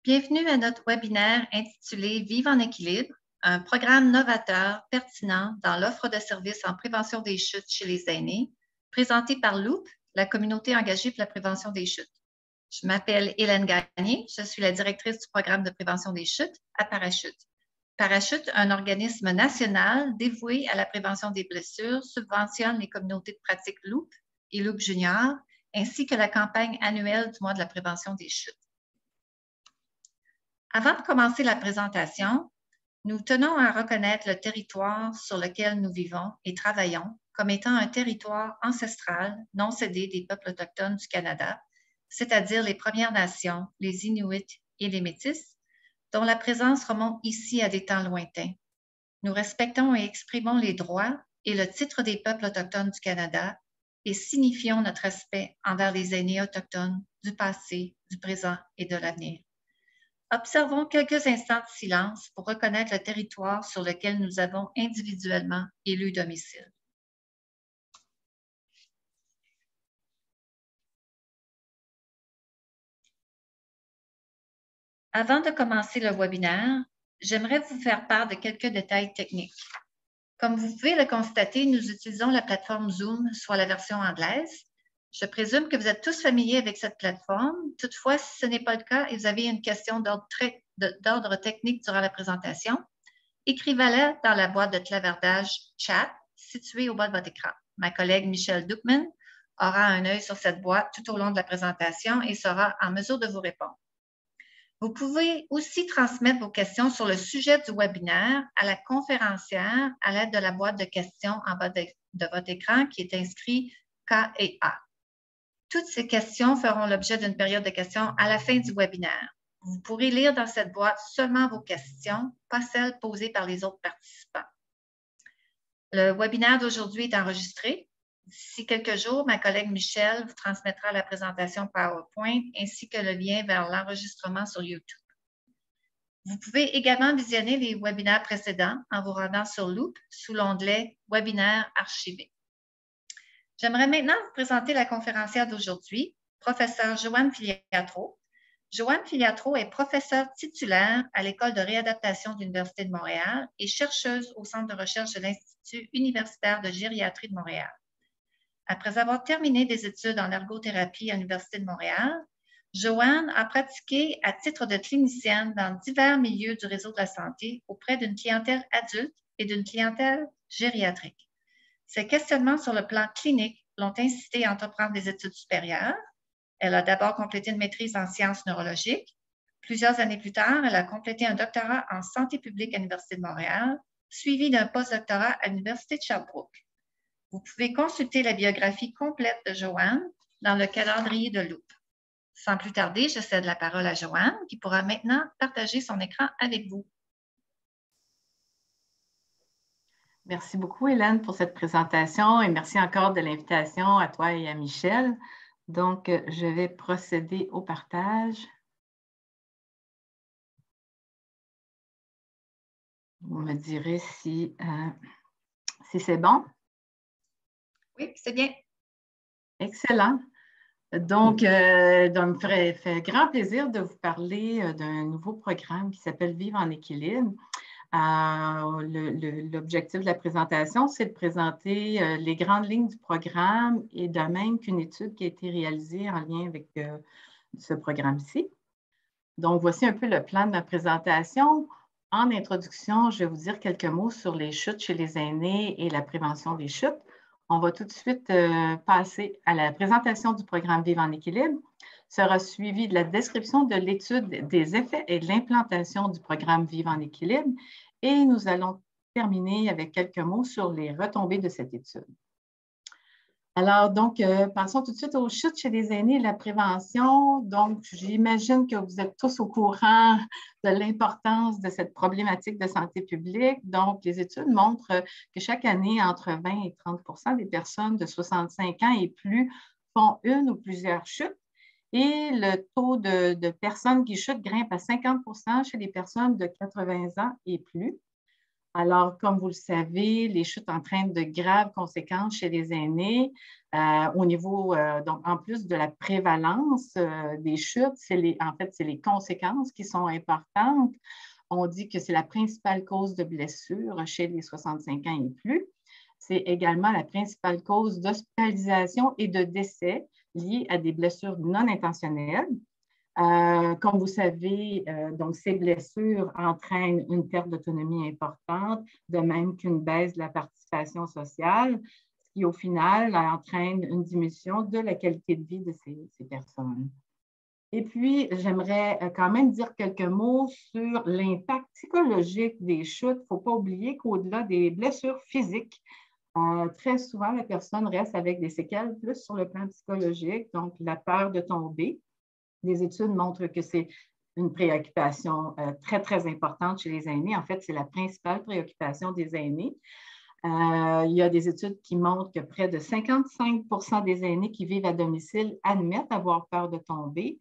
Bienvenue à notre webinaire intitulé Vivre en équilibre, un programme novateur pertinent dans l'offre de services en prévention des chutes chez les aînés, présenté par Loop, la communauté engagée pour la prévention des chutes. Je m'appelle Hélène Gagné, je suis la directrice du programme de prévention des chutes à Parachute. Parachute, un organisme national dévoué à la prévention des blessures, subventionne les communautés de pratique Loop et Loop Junior, ainsi que la campagne annuelle du mois de la prévention des chutes. Avant de commencer la présentation, nous tenons à reconnaître le territoire sur lequel nous vivons et travaillons comme étant un territoire ancestral non cédé des peuples autochtones du Canada, c'est-à-dire les Premières Nations, les Inuits et les Métis, dont la présence remonte ici à des temps lointains. Nous respectons et exprimons les droits et le titre des peuples autochtones du Canada et signifions notre respect envers les aînés autochtones du passé, du présent et de l'avenir. Observons quelques instants de silence pour reconnaître le territoire sur lequel nous avons individuellement élu domicile. Avant de commencer le webinaire, j'aimerais vous faire part de quelques détails techniques. Comme vous pouvez le constater, nous utilisons la plateforme Zoom, soit la version anglaise. Je présume que vous êtes tous familiers avec cette plateforme. Toutefois, si ce n'est pas le cas et vous avez une question d'ordre technique durant la présentation, écrivez-la dans la boîte de clavardage Chat située au bas de votre écran. Ma collègue Michelle Duckman aura un œil sur cette boîte tout au long de la présentation et sera en mesure de vous répondre. Vous pouvez aussi transmettre vos questions sur le sujet du webinaire à la conférencière à l'aide de la boîte de questions en bas de votre écran qui est inscrit K&A. Toutes ces questions feront l'objet d'une période de questions à la fin du webinaire. Vous pourrez lire dans cette boîte seulement vos questions, pas celles posées par les autres participants. Le webinaire d'aujourd'hui est enregistré. D'ici quelques jours, ma collègue Michelle vous transmettra la présentation PowerPoint ainsi que le lien vers l'enregistrement sur YouTube. Vous pouvez également visionner les webinaires précédents en vous rendant sur Loop sous l'onglet « Webinaire archivé ». J'aimerais maintenant vous présenter la conférencière d'aujourd'hui, professeure Joanne Filiatro. Joanne Filiatro est professeure titulaire à l'École de réadaptation de l'Université de Montréal et chercheuse au Centre de recherche de l'Institut universitaire de gériatrie de Montréal. Après avoir terminé des études en ergothérapie à l'Université de Montréal, Joanne a pratiqué à titre de clinicienne dans divers milieux du réseau de la santé auprès d'une clientèle adulte et d'une clientèle gériatrique. Ses questionnements sur le plan clinique l'ont incité à entreprendre des études supérieures. Elle a d'abord complété une maîtrise en sciences neurologiques. Plusieurs années plus tard, elle a complété un doctorat en santé publique à l'Université de Montréal, suivi d'un postdoctorat à l'Université de Sherbrooke. Vous pouvez consulter la biographie complète de Joanne dans le calendrier de Loop. Sans plus tarder, je cède la parole à Joanne qui pourra maintenant partager son écran avec vous. Merci beaucoup, Hélène, pour cette présentation et merci encore de l'invitation à toi et à Michel. Donc, je vais procéder au partage. Vous me direz si c'est bon. Oui, c'est bien. Excellent. Donc, ça me fait grand plaisir de vous parler d'un nouveau programme qui s'appelle Vivre en équilibre. L'objectif de la présentation, c'est de présenter les grandes lignes du programme et de même qu'une étude qui a été réalisée en lien avec ce programme-ci. Donc, voici un peu le plan de ma présentation. En introduction, je vais vous dire quelques mots sur les chutes chez les aînés et la prévention des chutes. On va tout de suite passer à la présentation du programme Vivre en équilibre. Sera suivi de la description de l'étude des effets et de l'implantation du programme Vivre en équilibre. Et nous allons terminer avec quelques mots sur les retombées de cette étude. Alors, donc, passons tout de suite aux chutes chez les aînés et la prévention. Donc, j'imagine que vous êtes tous au courant de l'importance de cette problématique de santé publique. Donc, les études montrent que chaque année, entre 20 et 30 des personnes de 65 ans et plus font une ou plusieurs chutes. Et le taux de personnes qui chutent grimpe à 50 chez les personnes de 80 ans et plus. Alors, comme vous le savez, les chutes entraînent de graves conséquences chez les aînés. Au niveau, donc, en plus de la prévalence des chutes, en fait, c'est les conséquences qui sont importantes. On dit que c'est la principale cause de blessures chez les 65 ans et plus. C'est également la principale cause d'hospitalisation et de décès liés à des blessures non intentionnelles. Comme vous savez, donc ces blessures entraînent une perte d'autonomie importante, de même qu'une baisse de la participation sociale, ce qui au final entraîne une diminution de la qualité de vie de ces personnes. Et puis, j'aimerais quand même dire quelques mots sur l'impact psychologique des chutes. Il ne faut pas oublier qu'au-delà des blessures physiques, très souvent, la personne reste avec des séquelles plus sur le plan psychologique, donc la peur de tomber. Les études montrent que c'est une préoccupation très, très importante chez les aînés. En fait, c'est la principale préoccupation des aînés. Il y a des études qui montrent que près de 55% des aînés qui vivent à domicile admettent avoir peur de tomber.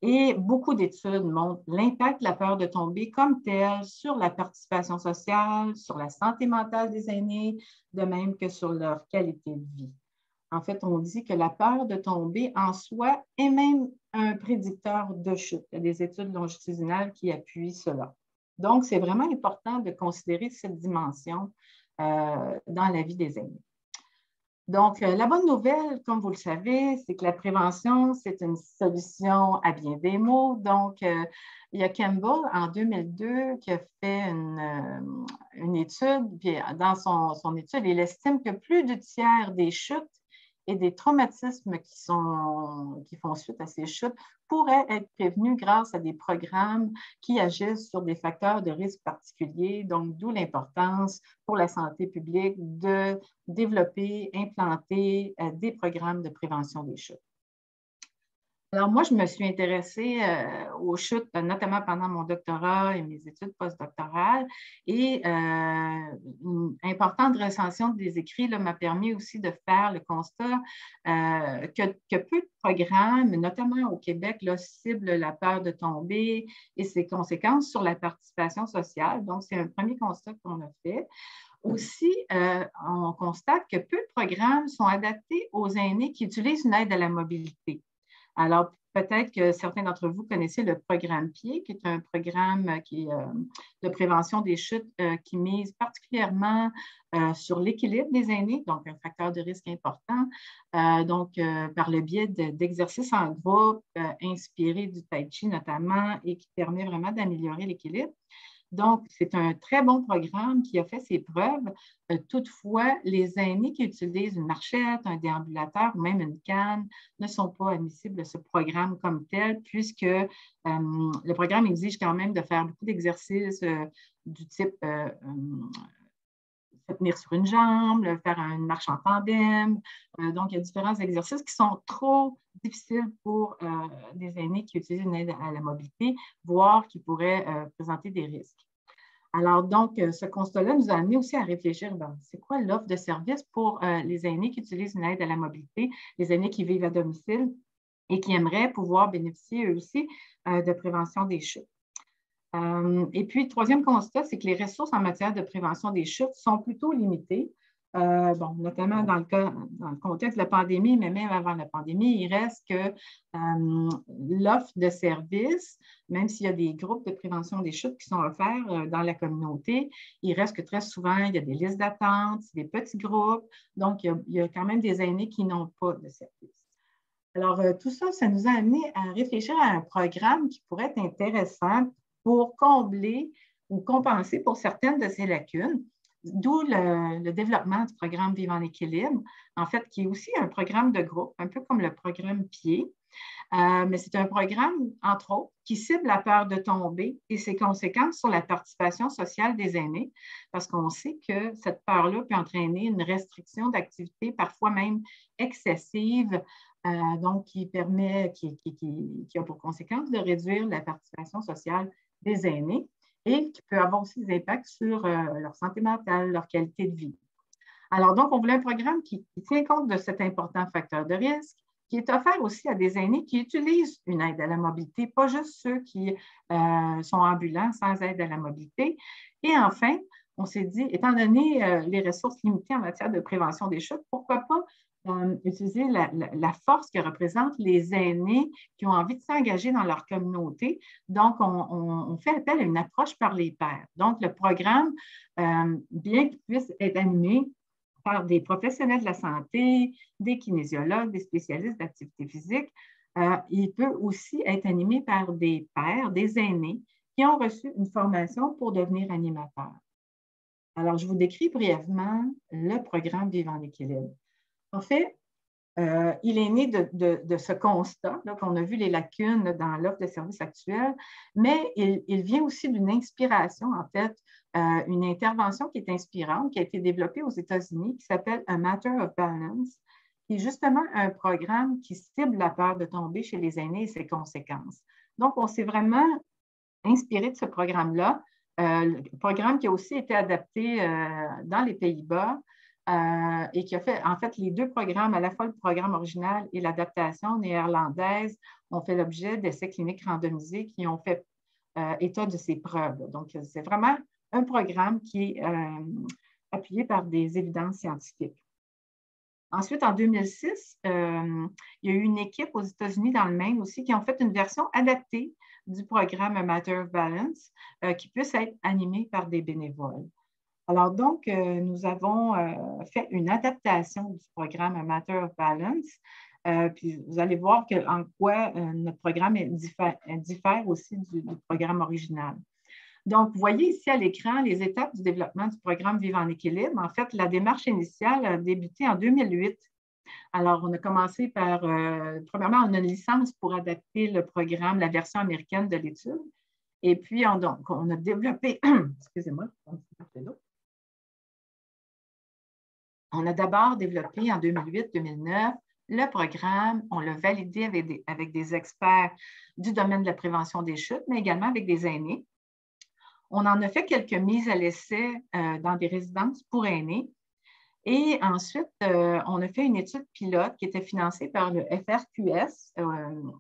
Et beaucoup d'études montrent l'impact de la peur de tomber comme tel sur la participation sociale, sur la santé mentale des aînés, de même que sur leur qualité de vie. En fait, on dit que la peur de tomber en soi est même un prédicteur de chute. Il y a des études longitudinales qui appuient cela. Donc, c'est vraiment important de considérer cette dimension dans la vie des aînés. Donc, la bonne nouvelle, comme vous le savez, c'est que la prévention, c'est une solution à bien des maux. Donc, il y a Campbell, en 2002, qui a fait une étude. Puis, dans son étude, il estime que plus du tiers des chutes et des traumatismes qui font suite à ces chutes pourraient être prévenus grâce à des programmes qui agissent sur des facteurs de risque particuliers, donc d'où l'importance pour la santé publique de développer, implanter des programmes de prévention des chutes. Alors, moi, je me suis intéressée aux chutes, notamment pendant mon doctorat et mes études postdoctorales. Et une importante recension des écrits m'a permis aussi de faire le constat que peu de programmes, notamment au Québec, ciblent la peur de tomber et ses conséquences sur la participation sociale. Donc, c'est un premier constat qu'on a fait. Aussi, on constate que peu de programmes sont adaptés aux aînés qui utilisent une aide à la mobilité. Alors, peut-être que certains d'entre vous connaissez le programme PIED, qui est un programme de prévention des chutes qui mise particulièrement sur l'équilibre des aînés, donc un facteur de risque important, par le biais d'exercices en groupe inspirés du Tai Chi notamment et qui permet vraiment d'améliorer l'équilibre. Donc, c'est un très bon programme qui a fait ses preuves. Toutefois, les aînés qui utilisent une marchette, un déambulateur ou même une canne ne sont pas admissibles à ce programme comme tel, puisque le programme exige quand même de faire beaucoup d'exercices du type se tenir sur une jambe, faire une marche en tandem. Donc, il y a différents exercices qui sont trop difficiles pour des aînés qui utilisent une aide à la mobilité, voire qui pourraient présenter des risques. Alors, donc, ce constat-là nous a amené aussi à réfléchir, c'est quoi l'offre de service pour les aînés qui utilisent une aide à la mobilité, les aînés qui vivent à domicile et qui aimeraient pouvoir bénéficier eux aussi de prévention des chutes. Et puis, le troisième constat, c'est que les ressources en matière de prévention des chutes sont plutôt limitées. Notamment dans le contexte de la pandémie, mais même avant la pandémie, il reste que l'offre de services, même s'il y a des groupes de prévention des chutes qui sont offerts dans la communauté, il reste que très souvent, il y a des listes d'attente, des petits groupes. Donc, il y a quand même des aînés qui n'ont pas de services. Alors, tout ça, ça nous a amené à réfléchir à un programme qui pourrait être intéressant pour combler ou compenser pour certaines de ces lacunes, d'où le développement du programme Vivre en équilibre, en fait, qui est aussi un programme de groupe, un peu comme le programme PIED. Mais c'est un programme, entre autres, qui cible la peur de tomber et ses conséquences sur la participation sociale des aînés, parce qu'on sait que cette peur-là peut entraîner une restriction d'activité, parfois même excessive, donc qui a pour conséquence de réduire la participation sociale des aînés et qui peut avoir aussi des impacts sur leur santé mentale, leur qualité de vie. Alors, donc, on voulait un programme qui tient compte de cet important facteur de risque, qui est offert aussi à des aînés qui utilisent une aide à la mobilité, pas juste ceux qui sont ambulants sans aide à la mobilité. Et enfin, on s'est dit, étant donné les ressources limitées en matière de prévention des chutes, pourquoi pas utiliser la force que représentent les aînés qui ont envie de s'engager dans leur communauté. Donc, on fait appel à une approche par les pairs. Donc, le programme, bien qu'il puisse être animé par des professionnels de la santé, des kinésiologues, des spécialistes d'activité physique, il peut aussi être animé par des pairs, des aînés qui ont reçu une formation pour devenir animateurs. Alors, je vous décris brièvement le programme Vivre en équilibre. En fait, il est né de ce constat, qu'on a vu les lacunes dans l'offre de services actuelle, mais il vient aussi d'une inspiration, en fait, une intervention qui est inspirante, qui a été développée aux États-Unis, qui s'appelle A Matter of Balance, qui est justement un programme qui cible la peur de tomber chez les aînés et ses conséquences. Donc, on s'est vraiment inspiré de ce programme-là, le programme qui a aussi été adapté dans les Pays-Bas, et qui a fait, en fait, les deux programmes, à la fois le programme original et l'adaptation néerlandaise, ont fait l'objet d'essais cliniques randomisés qui ont fait état de ces preuves. Donc, c'est vraiment un programme qui est appuyé par des évidences scientifiques. Ensuite, en 2006, il y a eu une équipe aux États-Unis, dans le Maine aussi, qui ont fait une version adaptée du programme A Matter of Balance qui puisse être animée par des bénévoles. Alors donc, nous avons fait une adaptation du programme A Matter of Balance. Puis vous allez voir en quoi notre programme diffère aussi du programme original. Donc, vous voyez ici à l'écran les étapes du développement du programme Vivre en équilibre. En fait, la démarche initiale a débuté en 2008. Alors, on a commencé par, premièrement, on a une licence pour adapter le programme, la version américaine de l'étude. Et puis, on a développé, excusez-moi, on a d'abord développé en 2008-2009 le programme, on l'a validé avec des experts du domaine de la prévention des chutes, mais également avec des aînés. On en a fait quelques mises à l'essai dans des résidences pour aînés. Et ensuite, on a fait une étude pilote qui était financée par le FRQS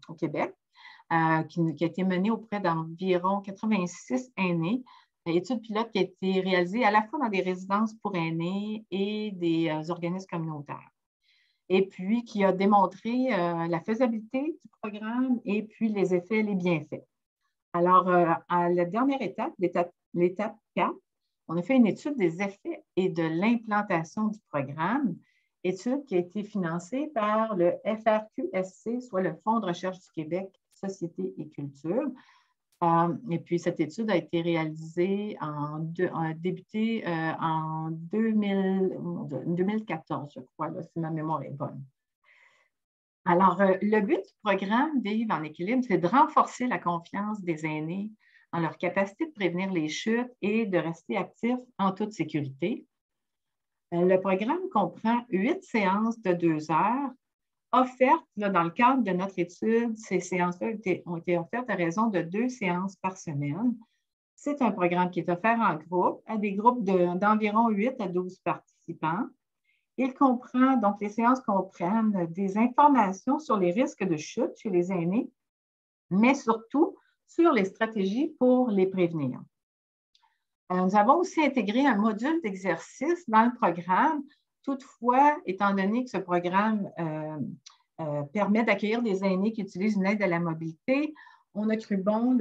au Québec, qui a été menée auprès d'environ 86 aînés. Étude pilote qui a été réalisée à la fois dans des résidences pour aînés et des organismes communautaires. Et puis, qui a démontré la faisabilité du programme et puis les effets, les bienfaits. Alors, à la dernière étape, l'étape 4, on a fait une étude des effets et de l'implantation du programme, étude qui a été financée par le FRQSC, soit le Fonds de recherche du Québec, Société et Culture. Et puis, cette étude a été réalisée débutée en 2014, je crois, là, si ma mémoire est bonne. Alors, le but du programme Vivre en équilibre, c'est de renforcer la confiance des aînés en leur capacité de prévenir les chutes et de rester actifs en toute sécurité. Le programme comprend 8 séances de 2 heures offertes là, dans le cadre de notre étude. Ces séances-là ont été offertes à raison de 2 séances par semaine. C'est un programme qui est offert en groupe à des groupes d'environ 8 à 12 participants. Il comprend, donc les séances comprennent des informations sur les risques de chute chez les aînés, mais surtout sur les stratégies pour les prévenir. Nous avons aussi intégré un module d'exercice dans le programme. Toutefois, étant donné que ce programme permet d'accueillir des aînés qui utilisent une aide à la mobilité, on a cru bon,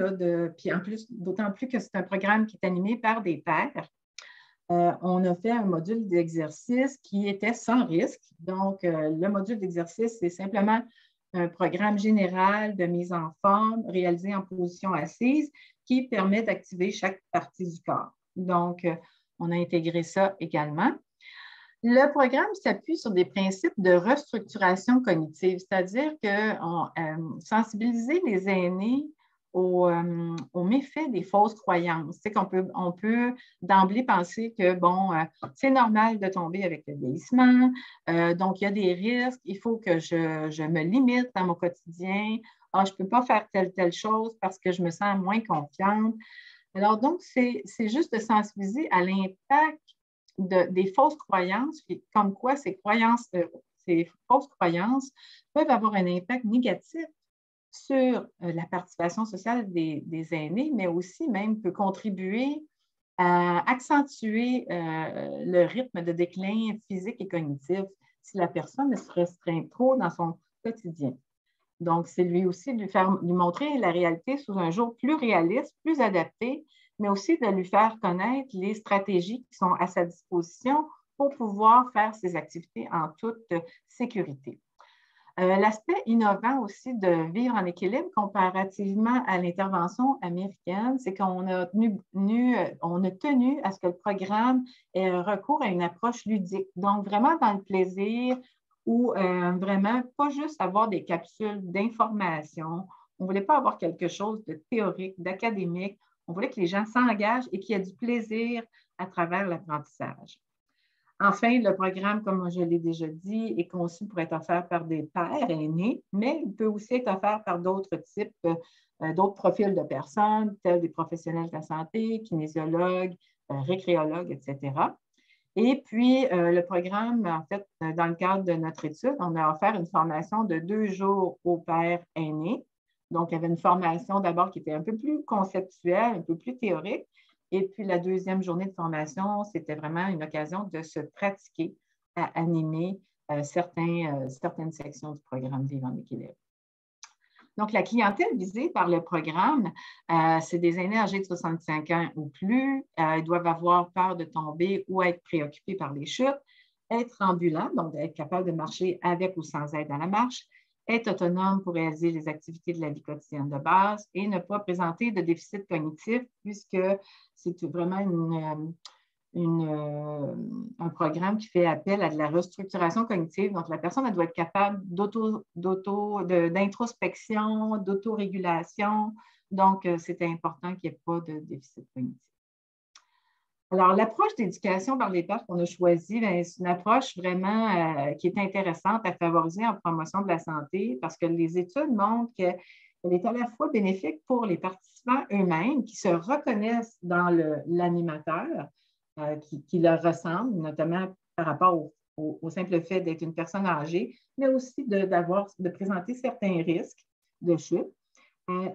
puis en plus, d'autant plus que c'est un programme qui est animé par des pairs, on a fait un module d'exercice qui était sans risque. Donc, le module d'exercice, c'est simplement un programme général de mise en forme réalisé en position assise qui permet d'activer chaque partie du corps. Donc, on a intégré ça également. Le programme s'appuie sur des principes de restructuration cognitive, c'est-à-dire que sensibiliser les aînés aux méfaits des fausses croyances. C'est qu'on peut d'emblée penser que, bon, c'est normal de tomber avec le vieillissement, donc il y a des risques, il faut que je me limite dans mon quotidien. Ah, je ne peux pas faire telle chose parce que je me sens moins confiante. Alors, donc, c'est juste de sensibiliser à l'impact des fausses croyances, comme quoi ces fausses croyances peuvent avoir un impact négatif sur la participation sociale des aînés, mais aussi même peut contribuer accentuer le rythme de déclin physique et cognitif si la personne se restreint trop dans son quotidien. Donc, c'est lui aussi de lui montrer la réalité sous un jour plus réaliste, plus adapté, mais aussi de lui faire connaître les stratégies qui sont à sa disposition pour pouvoir faire ses activités en toute sécurité. L'aspect innovant aussi de vivre en équilibre comparativement à l'intervention américaine, c'est qu'on a tenu à ce que le programme ait recours à une approche ludique. Donc, vraiment dans le plaisir ou vraiment pas juste avoir des capsules d'information. On ne voulait pas avoir quelque chose de théorique, d'académique. On voulait que les gens s'engagent et qu'il y ait du plaisir à travers l'apprentissage. Enfin, le programme, comme je l'ai déjà dit, est conçu pour être offert par des pairs aînés, mais il peut aussi être offert par d'autres types, d'autres profils de personnes, tels des professionnels de la santé, kinésiologues, récréologues, etc. Et puis, le programme, en fait, dans le cadre de notre étude, on a offert une formation de 2 jours aux pairs aînés. Donc, il y avait une formation d'abord qui était un peu plus conceptuelle, un peu plus théorique. Et puis, la deuxième journée de formation, c'était vraiment une occasion de se pratiquer à animer certaines sections du programme Vivre en équilibre. Donc, la clientèle visée par le programme, c'est des aînés âgés de 65 ans ou plus. Ils doivent avoir peur de tomber ou être préoccupés par les chutes, être ambulants, donc être capable de marcher avec ou sans aide à la marche, être autonome pour réaliser les activités de la vie quotidienne de base et ne pas présenter de déficit cognitif puisque c'est vraiment un programme qui fait appel à de la restructuration cognitive. Donc, la personne elle doit être capable d'introspection, d'autorégulation. Donc, c'est important qu'il n'y ait pas de déficit cognitif. Alors, l'approche d'éducation par les pairs qu'on a choisie, c'est une approche vraiment qui est intéressante à favoriser en promotion de la santé parce que les études montrent qu'elle est à la fois bénéfique pour les participants eux-mêmes qui se reconnaissent dans l'animateur, qui leur ressemble, notamment par rapport au simple fait d'être une personne âgée, mais aussi de présenter certains risques de chute.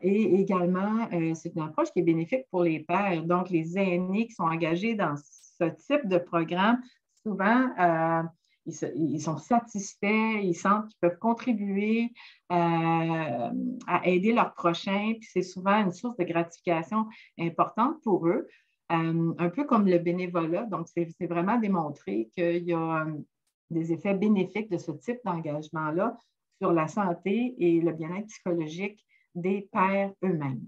Et également, c'est une approche qui est bénéfique pour les pairs. Donc, les aînés qui sont engagés dans ce type de programme, souvent, ils sont satisfaits, ils sentent qu'ils peuvent contribuer à aider leurs prochains. Puis c'est souvent une source de gratification importante pour eux, un peu comme le bénévolat. Donc, c'est vraiment démontré qu'il y a des effets bénéfiques de ce type d'engagement-là sur la santé et le bien-être psychologique des pairs eux-mêmes.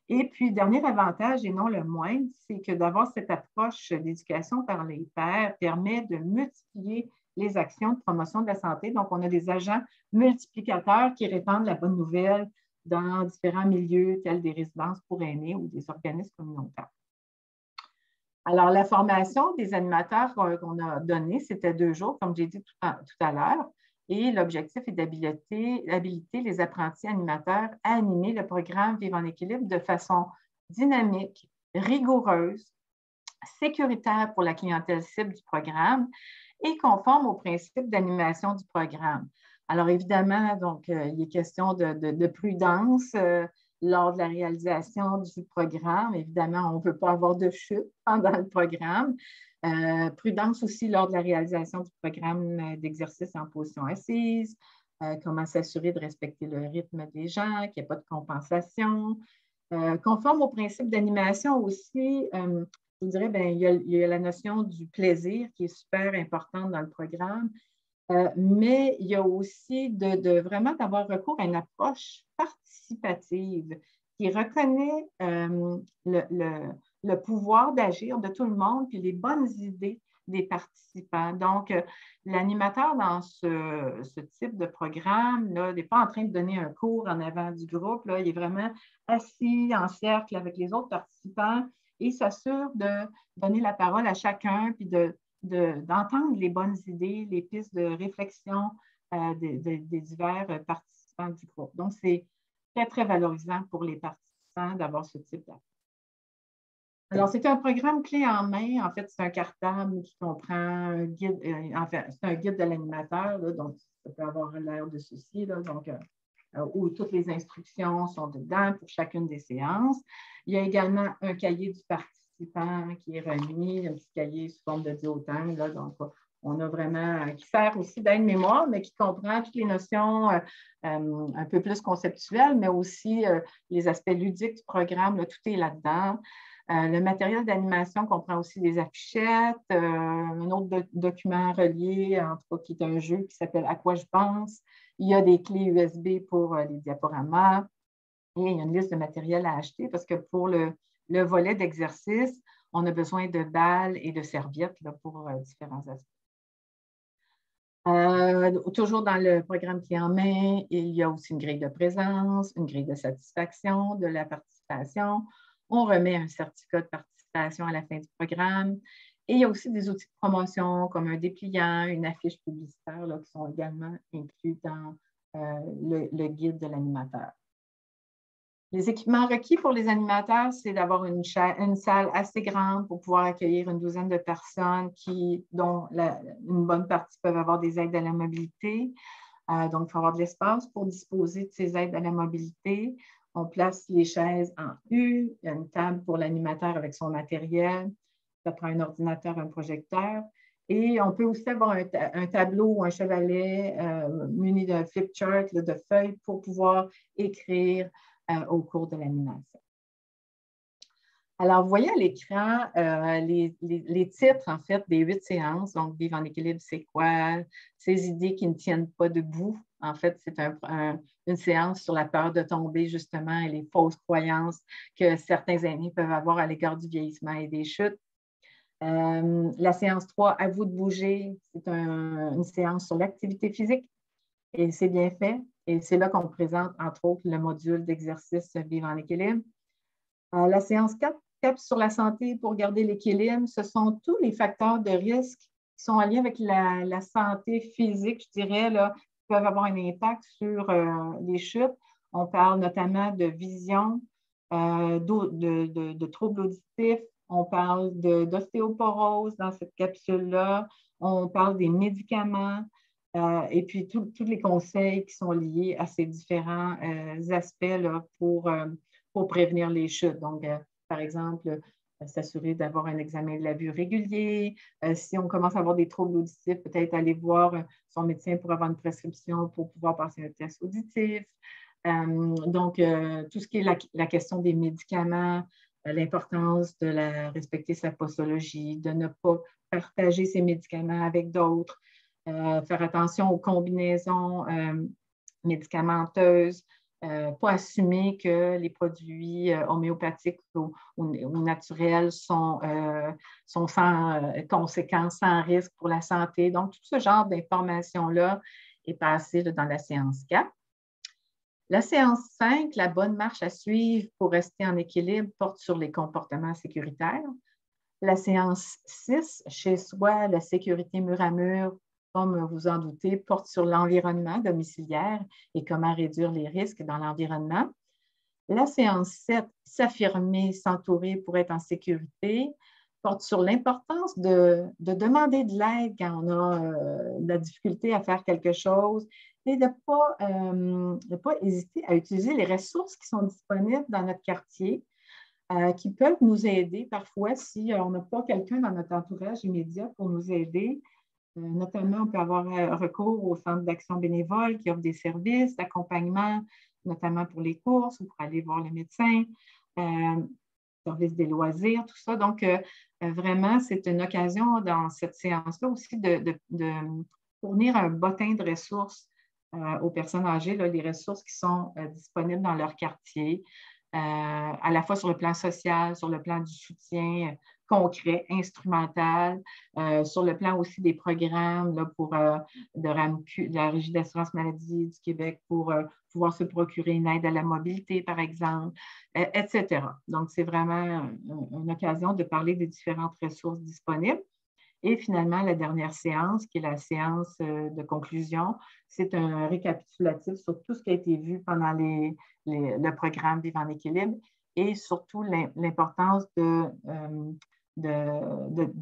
Et puis, dernier avantage, et non le moindre, c'est que d'avoir cette approche d'éducation par les pairs permet de multiplier les actions de promotion de la santé. Donc, on a des agents multiplicateurs qui répandent la bonne nouvelle dans différents milieux tels des résidences pour aînés ou des organismes communautaires. Alors, la formation des animateurs qu'on a donnée, c'était 2 jours, comme j'ai dit tout à l'heure. Et l'objectif est d'habiliter les apprentis animateurs à animer le programme Vivre en équilibre de façon dynamique, rigoureuse, sécuritaire pour la clientèle cible du programme et conforme aux principes d'animation du programme. Alors, évidemment, donc, il est question de prudence lors de la réalisation du programme. Évidemment, on ne peut pas avoir de chute pendant le programme. Prudence aussi lors de la réalisation du programme d'exercice en position assise, comment s'assurer de respecter le rythme des gens, qu'il n'y ait pas de compensation. Conforme au principe d'animation aussi, je dirais, bien, il y a la notion du plaisir qui est super importante dans le programme, mais il y a aussi vraiment d'avoir recours à une approche participative qui reconnaît le pouvoir d'agir de tout le monde puis les bonnes idées des participants. Donc, l'animateur dans ce type de programme là, n'est pas en train de donner un cours en avant du groupe. Là, il est vraiment assis en cercle avec les autres participants et s'assure de donner la parole à chacun puis d'entendre les bonnes idées, les pistes de réflexion des divers participants du groupe. Donc, c'est très, très valorisant pour les participants d'avoir ce type d'approche. Alors, c'est un programme clé en main. En fait, c'est un cartable qui comprend un guide, c'est un guide de l'animateur, donc ça peut avoir l'air de ceci, là, donc, où toutes les instructions sont dedans pour chacune des séances. Il y a également un cahier du participant participants qui est remis, un petit cahier sous forme de diotang. Là, donc, on a vraiment, qui sert aussi d'aide-mémoire, mais qui comprend toutes les notions un peu plus conceptuelles, mais aussi les aspects ludiques du programme. Là, tout est là-dedans. Le matériel d'animation comprend aussi des affichettes, un autre document relié, entre autres, qui est un jeu qui s'appelle À quoi je pense. Il y a des clés USB pour les diaporamas et il y a une liste de matériel à acheter parce que pour le volet d'exercice, on a besoin de balles et de serviettes là, pour différents aspects. Toujours dans le programme clé en main, il y a aussi une grille de présence, une grille de satisfaction de la participation. On remet un certificat de participation à la fin du programme. Et il y a aussi des outils de promotion comme un dépliant, une affiche publicitaire là, qui sont également inclus dans le guide de l'animateur. Les équipements requis pour les animateurs, c'est d'avoir une salle assez grande pour pouvoir accueillir une douzaine de personnes dont une bonne partie peuvent avoir des aides à la mobilité. Donc, il faut avoir de l'espace pour disposer de ces aides à la mobilité. On place les chaises en U. Il y a une table pour l'animateur avec son matériel. Ça prend un ordinateur, un projecteur. Et on peut aussi avoir un tableau ou un chevalet muni d'un flip chart, là, de feuilles pour pouvoir écrire au cours de l'animation. Alors, vous voyez à l'écran les titres, en fait, des 8 séances. Donc, Vivre en équilibre, c'est quoi? Ces idées qui ne tiennent pas debout. En fait, c'est une séance sur la peur de tomber, justement, et les fausses croyances que certains aînés peuvent avoir à l'égard du vieillissement et des chutes. La séance 3, À vous de bouger, c'est une séance sur l'activité physique et c'est bien fait. Et c'est là qu'on présente, entre autres, le module d'exercice Vivre en équilibre. La séance 4, Cap sur la santé pour garder l'équilibre. Ce sont tous les facteurs de risque qui sont en lien avec la santé physique, je dirais, là, qui peuvent avoir un impact sur les chutes. On parle notamment de vision, de troubles auditifs. On parle d'ostéoporose dans cette capsule-là. On parle des médicaments. Et puis, tous les conseils qui sont liés à ces différents aspects là, pour prévenir les chutes. Donc, par exemple, s'assurer d'avoir un examen de la vue régulier. Si on commence à avoir des troubles auditifs, peut-être aller voir son médecin pour avoir une prescription pour pouvoir passer un test auditif. Donc, tout ce qui est la question des médicaments, l'importance de respecter sa posologie, de ne pas partager ses médicaments avec d'autres. Faire attention aux combinaisons médicamenteuses, pas assumer que les produits homéopathiques ou naturels sont sans conséquences, sans risque pour la santé. Donc, tout ce genre d'informations-là est passé dans la séance 4. La séance 5, La bonne marche à suivre pour rester en équilibre, porte sur les comportements sécuritaires. La séance 6, Chez soi, la sécurité mur à mur, comme vous en doutez, porte sur l'environnement domiciliaire et comment réduire les risques dans l'environnement. La séance 7, S'affirmer, s'entourer pour être en sécurité, porte sur l'importance de demander de l'aide quand on a de la difficulté à faire quelque chose et de ne pas hésiter à utiliser les ressources qui sont disponibles dans notre quartier, qui peuvent nous aider parfois si on n'a pas quelqu'un dans notre entourage immédiat pour nous aider. Notamment, on peut avoir recours au centre d'action bénévole qui offre des services d'accompagnement, notamment pour les courses ou pour aller voir le médecin, service des loisirs, tout ça. Donc, vraiment, c'est une occasion dans cette séance-là aussi de fournir un bottin de ressources aux personnes âgées, là, les ressources qui sont disponibles dans leur quartier, à la fois sur le plan social, sur le plan du soutien concret, instrumental, sur le plan aussi des programmes là, de la Régie d'assurance maladie du Québec pour pouvoir se procurer une aide à la mobilité, par exemple, etc. Donc, c'est vraiment une occasion de parler des différentes ressources disponibles. Et finalement, la dernière séance, qui est la séance de conclusion, c'est un récapitulatif sur tout ce qui a été vu pendant le programme Vivre en équilibre et surtout l'importance de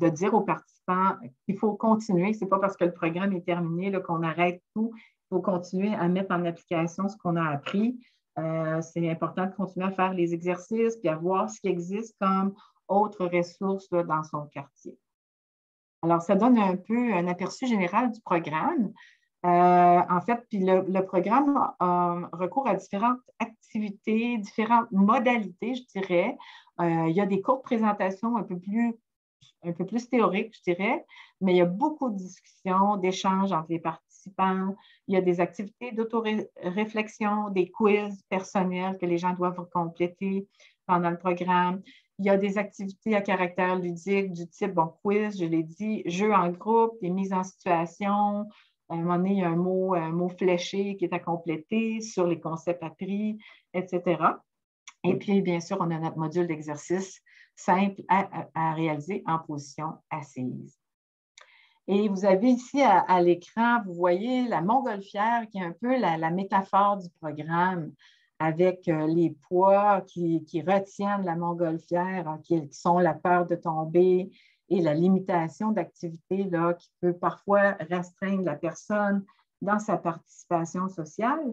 dire aux participants qu'il faut continuer. Ce n'est pas parce que le programme est terminé qu'on arrête tout. Il faut continuer à mettre en application ce qu'on a appris. C'est important de continuer à faire les exercices puis à voir ce qui existe comme autres ressources là, dans son quartier. Alors, ça donne un peu un aperçu général du programme. En fait, puis le programme a recours à différentes activités, différentes modalités, je dirais. Il y a des courtes présentations un peu plus théoriques, je dirais, mais il y a beaucoup de discussions, d'échanges entre les participants. Il y a des activités d'autoréflexion, des quiz personnels que les gens doivent compléter pendant le programme. Il y a des activités à caractère ludique du type, bon, quiz, je l'ai dit, jeux en groupe, des mises en situation. À un moment donné, il y a un mot fléché qui est à compléter sur les concepts appris, etc. Et puis, bien sûr, on a notre module d'exercice simple à réaliser en position assise. Et vous avez ici à l'écran, vous voyez la montgolfière qui est un peu la métaphore du programme avec les poids qui retiennent la montgolfière, qui sont la peur de tomber et la limitation d'activité qui peut parfois restreindre la personne dans sa participation sociale.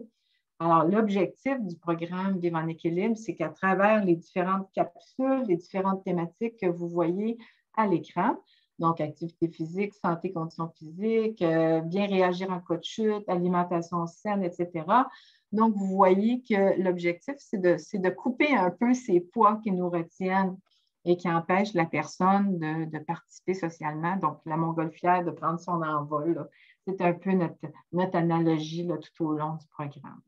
Alors, l'objectif du programme Vivre en équilibre, c'est qu'à travers les différentes capsules, les différentes thématiques que vous voyez à l'écran, donc activité physique, santé, conditions physiques, bien réagir en cas de chute, alimentation saine, etc. Donc, vous voyez que l'objectif, c'est de couper un peu ces poids qui nous retiennent et qui empêchent la personne de participer socialement. Donc, la montgolfière, de prendre son envol. C'est un peu notre analogie là, tout au long du programme.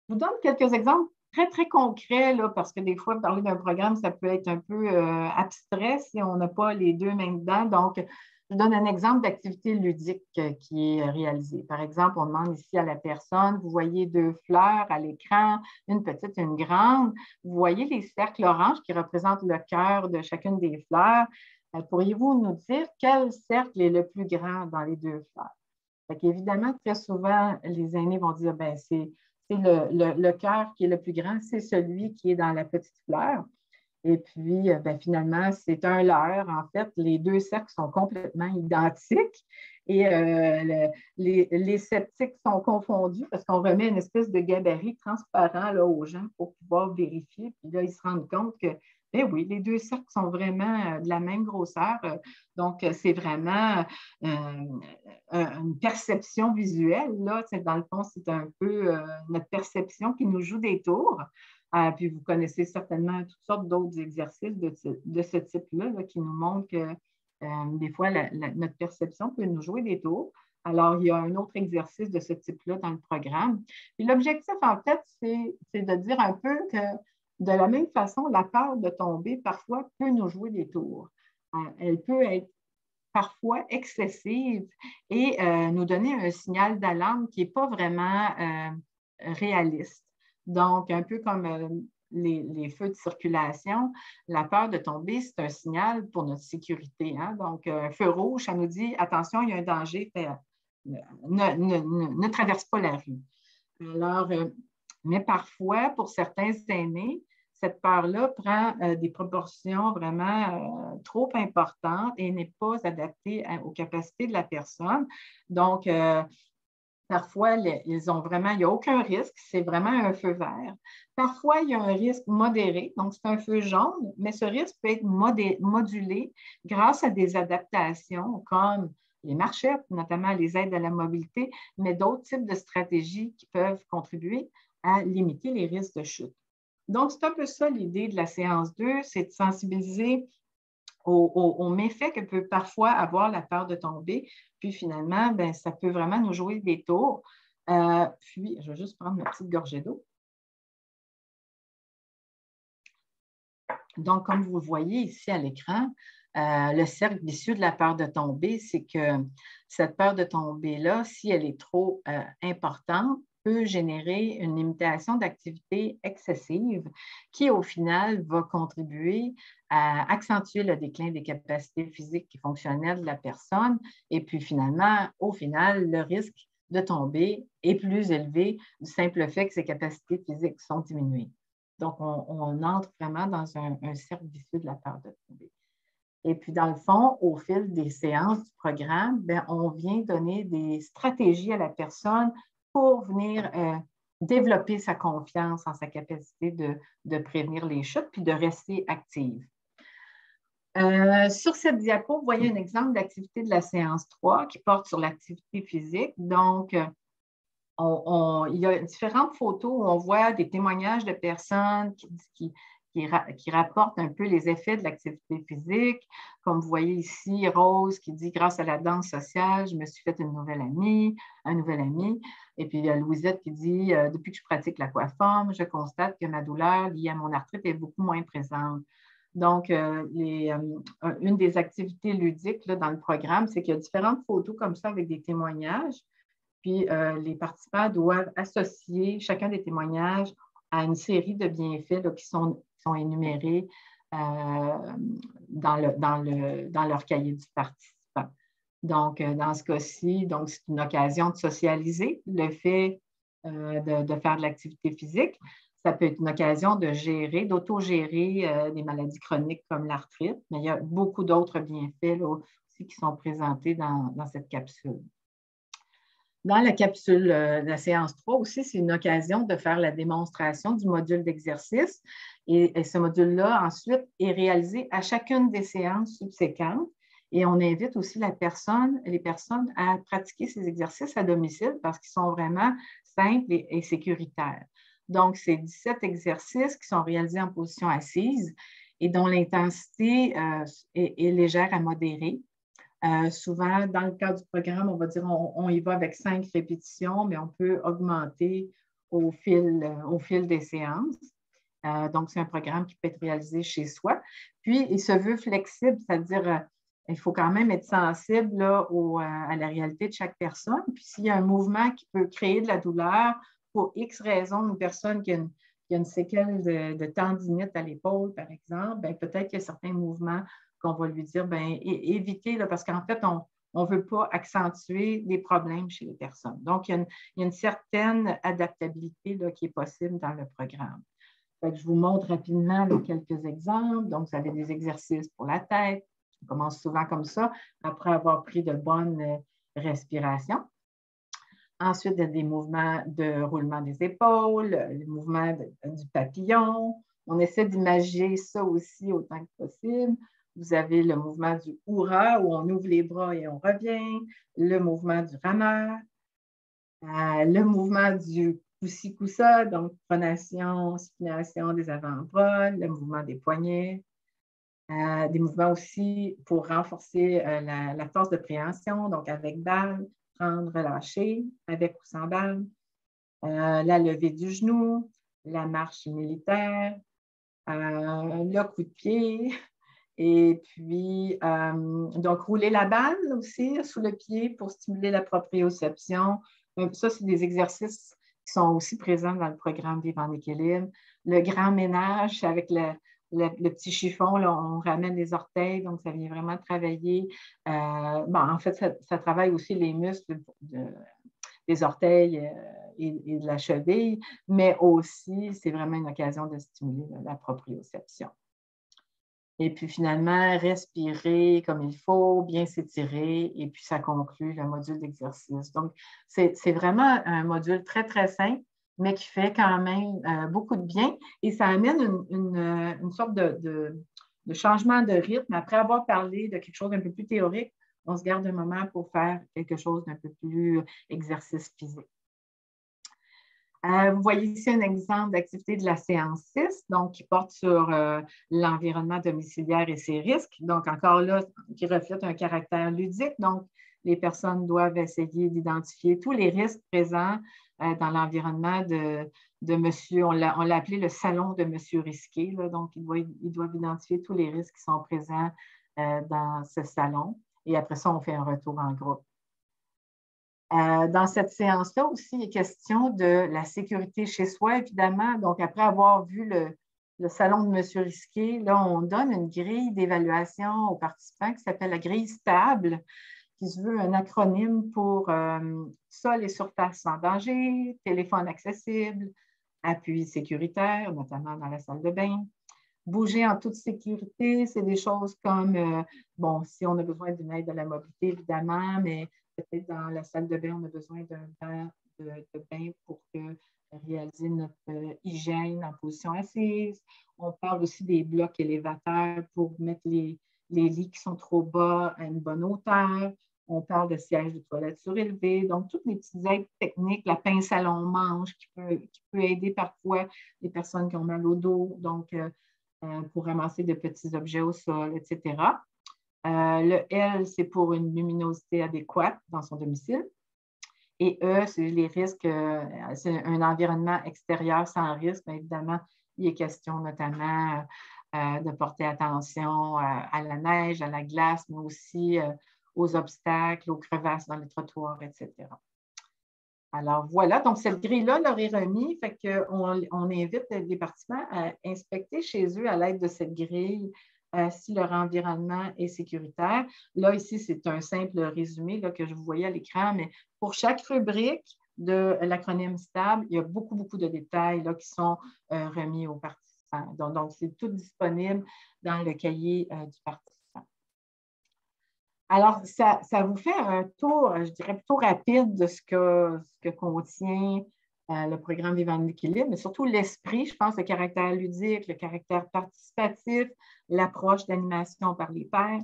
Je vous donne quelques exemples très, très concrets, là, parce que des fois, parler d'un programme, ça peut être un peu abstrait si on n'a pas les deux mains dedans. Donc, je donne un exemple d'activité ludique qui est réalisée. Par exemple, on demande ici à la personne, vous voyez deux fleurs à l'écran, une petite et une grande. Vous voyez les cercles oranges qui représentent le cœur de chacune des fleurs. Pourriez-vous nous dire quel cercle est le plus grand dans les deux fleurs? Fait qu'évidemment, très souvent, les aînés vont dire, ben c'est le cœur qui est le plus grand, c'est celui qui est dans la petite fleur. Et puis, ben, finalement, c'est un leurre. En fait, les deux cercles sont complètement identiques et les sceptiques sont confondus parce qu'on remet une espèce de gabarit transparent là, aux gens pour pouvoir vérifier. Puis là, ils se rendent compte que, ben oui, les deux cercles sont vraiment de la même grosseur. Donc, c'est vraiment une perception visuelle. Là, dans le fond, c'est un peu notre perception qui nous joue des tours. Puis vous connaissez certainement toutes sortes d'autres exercices de ce type-là là, qui nous montrent que des fois, notre perception peut nous jouer des tours. Alors, il y a un autre exercice de ce type-là dans le programme. Puis l'objectif, en fait, c'est de dire un peu que de la même façon, la peur de tomber, parfois, peut nous jouer des tours. Elle peut être parfois excessive et nous donner un signal d'alarme qui n'est pas vraiment réaliste. Donc, un peu comme les feux de circulation, la peur de tomber, c'est un signal pour notre sécurité. Hein? Donc, un feu rouge, ça nous dit, attention, il y a un danger, ne traverse pas la rue. Alors, mais parfois, pour certains aînés, cette peur-là prend des proportions vraiment trop importantes et n'est pas adaptée aux capacités de la personne. Donc, parfois, ils ont vraiment, il n'y a aucun risque, c'est vraiment un feu vert. Parfois, il y a un risque modéré, donc c'est un feu jaune, mais ce risque peut être modulé grâce à des adaptations comme les marchettes, notamment les aides à la mobilité, mais d'autres types de stratégies qui peuvent contribuer à limiter les risques de chute. Donc, c'est un peu ça l'idée de la séance 2, c'est de sensibiliser aux méfaits que peut parfois avoir la peur de tomber. Puis finalement, ben, ça peut vraiment nous jouer des tours. Puis, je vais juste prendre ma petite gorgée d'eau. Donc, comme vous le voyez ici à l'écran, le cercle vicieux de la peur de tomber, c'est que cette peur de tomber-là, si elle est trop importante, peut générer une limitation d'activité excessive qui, au final, va contribuer à accentuer le déclin des capacités physiques et fonctionnelles de la personne. Et puis, finalement, au final, le risque de tomber est plus élevé du simple fait que ses capacités physiques sont diminuées. Donc, on entre vraiment dans un cercle vicieux de la peur de tomber. Et puis, dans le fond, au fil des séances du programme, bien, on vient donner des stratégies à la personne pour venir développer sa confiance en sa capacité de prévenir les chutes puis de rester active. Sur cette diapo, vous voyez un exemple d'activité de la séance 3 qui porte sur l'activité physique. Donc, il y a différentes photos où on voit des témoignages de personnes qui rapportent un peu les effets de l'activité physique. Comme vous voyez ici, Rose qui dit « Grâce à la danse sociale, je me suis fait une nouvelle amie, un nouvel ami. » Et puis, il y a Louisette qui dit « Depuis que je pratique l'aquaforme, je constate que ma douleur liée à mon arthrite est beaucoup moins présente. » Donc, une des activités ludiques là, dans le programme, c'est qu'il y a différentes photos comme ça avec des témoignages. Puis, les participants doivent associer chacun des témoignages à une série de bienfaits là, qui sont énumérés dans leur cahier du participant. Donc, dans ce cas-ci, c'est une occasion de socialiser le fait de faire de l'activité physique. Ça peut être une occasion d'autogérer des maladies chroniques comme l'arthrite, mais il y a beaucoup d'autres bienfaits là, aussi qui sont présentés dans cette capsule. Dans la capsule, la séance 3 aussi, c'est une occasion de faire la démonstration du module d'exercice. Et ce module-là, ensuite, est réalisé à chacune des séances subséquentes. Et on invite aussi les personnes à pratiquer ces exercices à domicile parce qu'ils sont vraiment simples et sécuritaires. Donc, c'est 17 exercices qui sont réalisés en position assise et dont l'intensité est légère à modérée. Souvent, dans le cadre du programme, on va dire on y va avec 5 répétitions, mais on peut augmenter au fil des séances. Donc, c'est un programme qui peut être réalisé chez soi. Puis, il se veut flexible, c'est-à-dire il faut quand même être sensible là, à la réalité de chaque personne. Puis, s'il y a un mouvement qui peut créer de la douleur pour X raisons, une personne qui a une séquelle de tendinite à l'épaule, par exemple, bien, peut-être qu'il y a certains mouvements qu'on va lui dire, bien, évitez, là, parce qu'en fait, on ne veut pas accentuer des problèmes chez les personnes. Donc, il y a une certaine adaptabilité là, qui est possible dans le programme. Fait que je vous montre rapidement là, quelques exemples. Donc, vous avez des exercices pour la tête. On commence souvent comme ça, après avoir pris de bonnes respirations. Ensuite, il y a des mouvements de roulement des épaules, les mouvements du papillon. On essaie d'imager ça aussi autant que possible. Vous avez le mouvement du hurrah où on ouvre les bras et on revient, le mouvement du rameur, le mouvement du coussi-coussa, donc pronation, supination des avant-bras, le mouvement des poignets, des mouvements aussi pour renforcer la force de préhension, donc avec balle, prendre, relâcher, avec ou sans balle, la levée du genou, la marche militaire, le coup de pied, et puis, donc, rouler la balle aussi sous le pied pour stimuler la proprioception. Ça, c'est des exercices qui sont aussi présents dans le programme Vivre en équilibre. Le grand ménage avec le petit chiffon, là, on ramène les orteils, donc ça vient vraiment travailler. En fait, ça travaille aussi les muscles des orteils et de la cheville, mais aussi, c'est vraiment une occasion de stimuler la proprioception. Et puis finalement, respirer comme il faut, bien s'étirer, et puis ça conclut le module d'exercice. Donc, c'est vraiment un module très, très simple, mais qui fait quand même beaucoup de bien. Et ça amène une sorte de changement de rythme. Après avoir parlé de quelque chose d'un peu plus théorique, on se garde un moment pour faire quelque chose d'un peu plus exercice physique. Vous voyez ici un exemple d'activité de la séance 6, donc qui porte sur l'environnement domiciliaire et ses risques. Donc, encore là, qui reflète un caractère ludique. Donc, les personnes doivent essayer d'identifier tous les risques présents dans l'environnement de monsieur, on l'a appelé le salon de monsieur risqué. Là, donc, ils doivent identifier tous les risques qui sont présents dans ce salon. Et après ça, on fait un retour en groupe. Dans cette séance-là aussi, il est question de la sécurité chez soi, évidemment. Donc, après avoir vu le salon de Monsieur Risqué, là, on donne une grille d'évaluation aux participants qui s'appelle la grille stable, qui se veut un acronyme pour sol et surface sans danger, téléphone accessible, appui sécuritaire, notamment dans la salle de bain. Bouger en toute sécurité, c'est des choses comme, si on a besoin d'une aide à la mobilité, évidemment, mais peut-être dans la salle de bain, on a besoin d'un banc de bain pour réaliser notre hygiène en position assise. On parle aussi des blocs élévateurs pour mettre les les lits qui sont trop bas à une bonne hauteur. On parle de sièges de toilette surélevés. Donc, toutes les petites aides techniques, la pince à long manche qui peut aider parfois les personnes qui ont mal au dos, donc pour ramasser de petits objets au sol, etc. Le L, c'est pour une luminosité adéquate dans son domicile. Et E, c'est les risques, c'est un environnement extérieur sans risque, mais évidemment, il est question notamment de porter attention à la neige, à la glace, mais aussi aux obstacles, aux crevasses dans les trottoirs, etc. Alors voilà, donc cette grille-là leur est remise, fait qu'on invite les participants à inspecter chez eux à l'aide de cette grille si leur environnement est sécuritaire. Là, ici, c'est un simple résumé là, que je vous voyais à l'écran, mais pour chaque rubrique de l'acronyme STABLE, il y a beaucoup, beaucoup de détails là, qui sont remis aux participants. Donc, c'est tout disponible dans le cahier du participant. Alors, ça vous fait un tour, je dirais plutôt rapide de ce que contient le programme Vivre en équilibre, mais surtout l'esprit, je pense, le caractère ludique, le caractère participatif, l'approche d'animation par les pairs.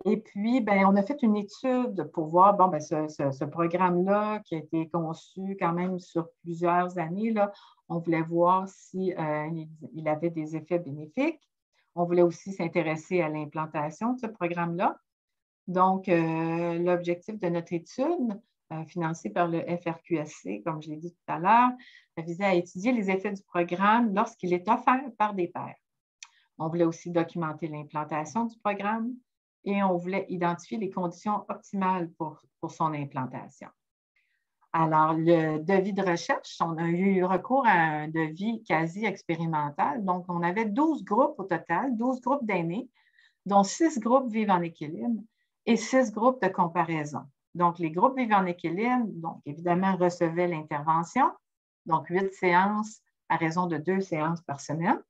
Et puis, on a fait une étude pour voir, ce programme-là qui a été conçu quand même sur plusieurs années, là, on voulait voir s'il avait des effets bénéfiques. On voulait aussi s'intéresser à l'implantation de ce programme-là. Donc, l'objectif de notre étude, financée par le FRQSC, comme je l'ai dit tout à l'heure, visait à étudier les effets du programme lorsqu'il est offert par des pairs. On voulait aussi documenter l'implantation du programme et on voulait identifier les conditions optimales pour son implantation. Alors, le devis de recherche, on a eu recours à un devis quasi expérimental. Donc, on avait 12 groupes au total, 12 groupes d'aînés, dont 6 groupes vivent en équilibre et 6 groupes de comparaison. Donc, les groupes vivant en équilibre, donc évidemment, recevaient l'intervention, donc 8 séances à raison de 2 séances par semaine.